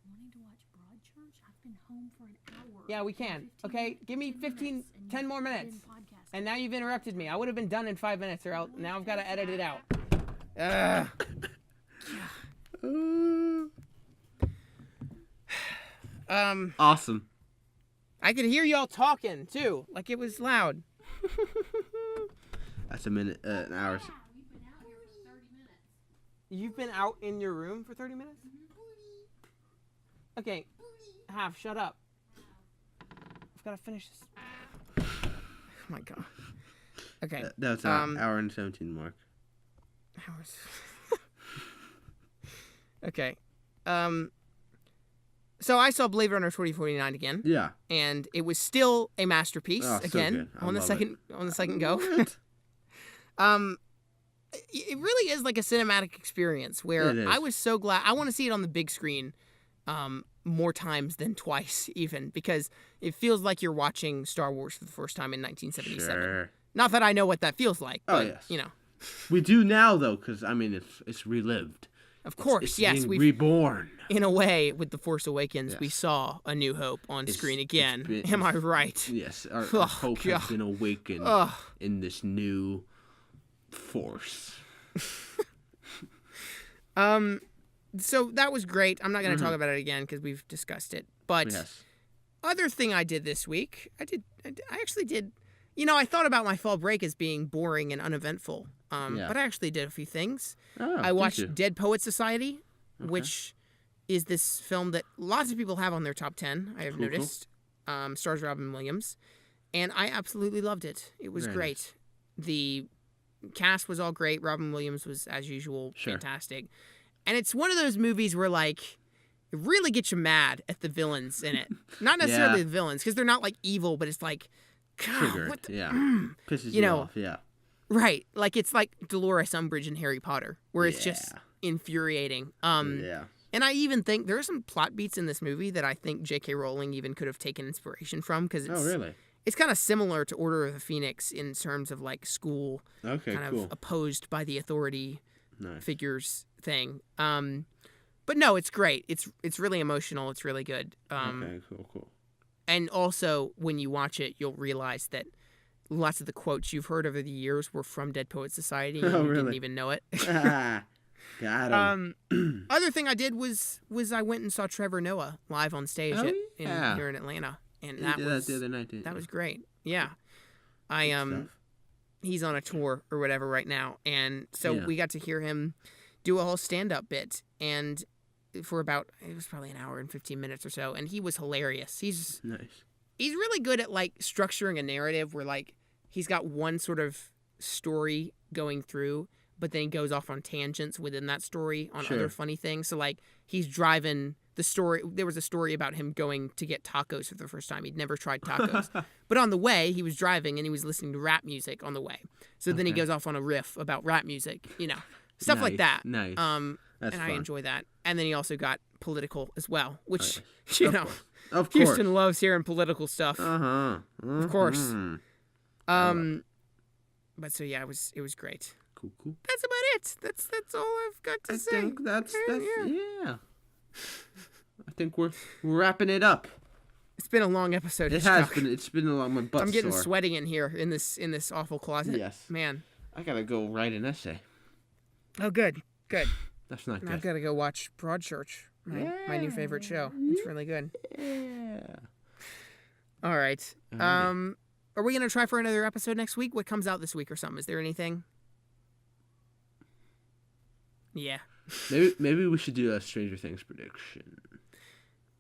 wanting to watch Broadchurch. I've been home for an hour. Yeah, we can. Okay, give me 10 more minutes. And now you've interrupted me. I would have been done in 5 minutes, or now I've got to edit it out. Awesome. I could hear y'all talking too, like it was loud. That's a minute, an hour. You've been out in your room for 30 minutes? Okay, Half, shut up. I've got to finish this. Oh my god. Okay. That's an hour and 17 mark. Hours. Okay. So I saw Blade Runner 2049 again. Yeah. And it was still a masterpiece again so on the second go. It really is like a cinematic experience where I was so glad. I want to see it on the big screen more times than twice even, because it feels like you're watching Star Wars for the first time in 1977. Sure. Not that I know what that feels like, but yes. you know. We do now though, because I mean it's relived. Of course, it's yes, we've reborn. In a way, with The Force Awakens, we saw A New Hope on screen again. Am I right? Yes, our hope has been awakened in this new Force. So that was great. I'm not going to talk about it again because we've discussed it. But other thing I did this week, I actually did. You know, I thought about my fall break as being boring and uneventful. But I actually did a few things. I watched Dead Poets Society, which is this film that lots of people have on their top 10, I have noticed. Stars Robin Williams. And I absolutely loved it. It was great. The cast was all great. Robin Williams was, as usual, fantastic. And it's one of those movies where, like, it really gets you mad at the villains in it. Not necessarily the villains, because they're not, like, evil, but it's like, God, what the... Pisses you off, Right. Like, it's like Dolores Umbridge in Harry Potter, where it's just infuriating. And I even think there are some plot beats in this movie that I think J.K. Rowling even could have taken inspiration from, because it's kind of similar to Order of the Phoenix in terms of, like, school kind of opposed by the authority figures thing. But no, it's great. It's really emotional. It's really good. Cool. And also, when you watch it, you'll realize that lots of the quotes you've heard over the years were from Dead Poets Society, and you didn't even know it. Got him. Other thing I did was I went and saw Trevor Noah live on stage here in Atlanta, and that was the other night. That was great. Yeah, he's on a tour or whatever right now, and so we got to hear him do a whole stand-up bit, and for about, it was probably an hour and 15 minutes or so, and he was hilarious. He's really good at, like, structuring a narrative where, like, he's got one sort of story going through, but then he goes off on tangents within that story on other funny things. So, like, he's driving the story. There was a story about him going to get tacos for the first time. He'd never tried tacos. But on the way, he was driving and he was listening to rap music on the way. So then he goes off on a riff about rap music, you know, stuff like that. Nice. That's and fun. I enjoy that. And then he also got political as well, which, you know, of course. Houston loves hearing political stuff. Of course. But so, yeah, it was great. Cool. That's about it. That's all I've got to say. I think that's I think we're wrapping it up. It's been a long episode. It has been. It's been a long. My butt's I'm getting sore. sweaty in here in this awful closet. Yes, man. I gotta go write an essay. Oh, good. That's not good. I've got to go watch Broadchurch, my new favorite show. It's really good. Yeah. All right. Are we gonna try for another episode next week? What comes out this week or something? Is there anything? Yeah. Maybe we should do a Stranger Things prediction.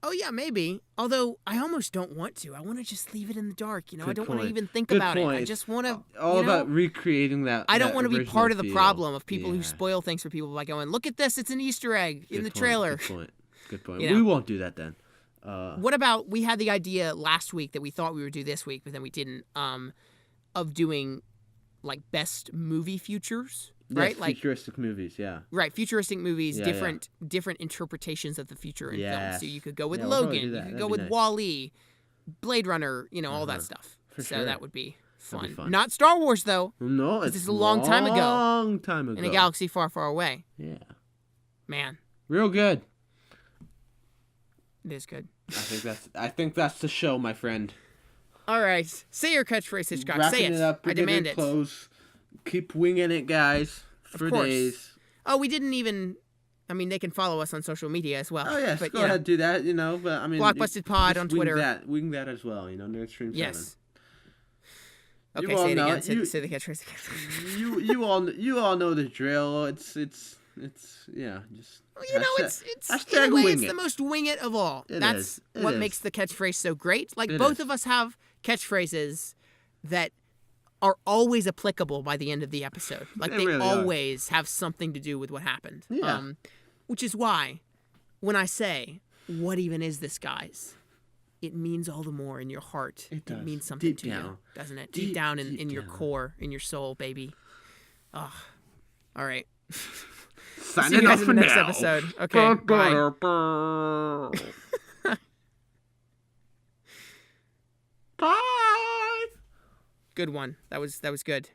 Oh, yeah, maybe. Although, I almost don't want to. I want to just leave it in the dark, you know? I don't want to even think about it. I just want to, about recreating that. I don't want to be part of the problem of people who spoil things for people by going, look at this, it's an Easter egg in the trailer. Good point. You know? We won't do that then. What about, we had the idea last week that we thought we would do this week, but then we didn't, of doing, like, best movie futures. Right, like futuristic movies, Right, futuristic movies, different interpretations of the future in film. So you could go with Logan, you could go with WALL-E, Blade Runner, you know, all that stuff. For so sure. that would be That'd fun. be fun. Not Star Wars though. No, it's a long time ago. Long time ago. In a galaxy far, far away. Yeah. Man, Real good. it is good. I think that's the show, my friend. All right, say your catchphrase, Hitchcock. Wrapping Say it. up. I demand it. Close. Keep winging it, guys. For course. days. Oh, we didn't even. I mean, they can follow us on social media as well. Oh yes, but, go ahead, do that. But I mean, Blockbusted Pod on Twitter. Wing that as well. Nerdstream 7. Yes. You Okay, all say it know again. it. Say the catchphrase again. you all know the drill. It's yeah. Just Well, it's hashtag in a way, wing it's it. the most wing it of all. It That's is. It what is. makes the catchphrase so great. Like It both is. of us have catchphrases that are always applicable by the end of the episode. Like They they really are. always have something to do with what happened. Yeah. Which is why when I say, "What even is this, guys?" it means all the more in your heart. It does. means something Deep to down. you, doesn't it? Deep, Deep down deep in your down. core, in your soul, baby. All right. Signing See you guys off in the for next now. episode. Okay, bye. Bye. Good one. That was good.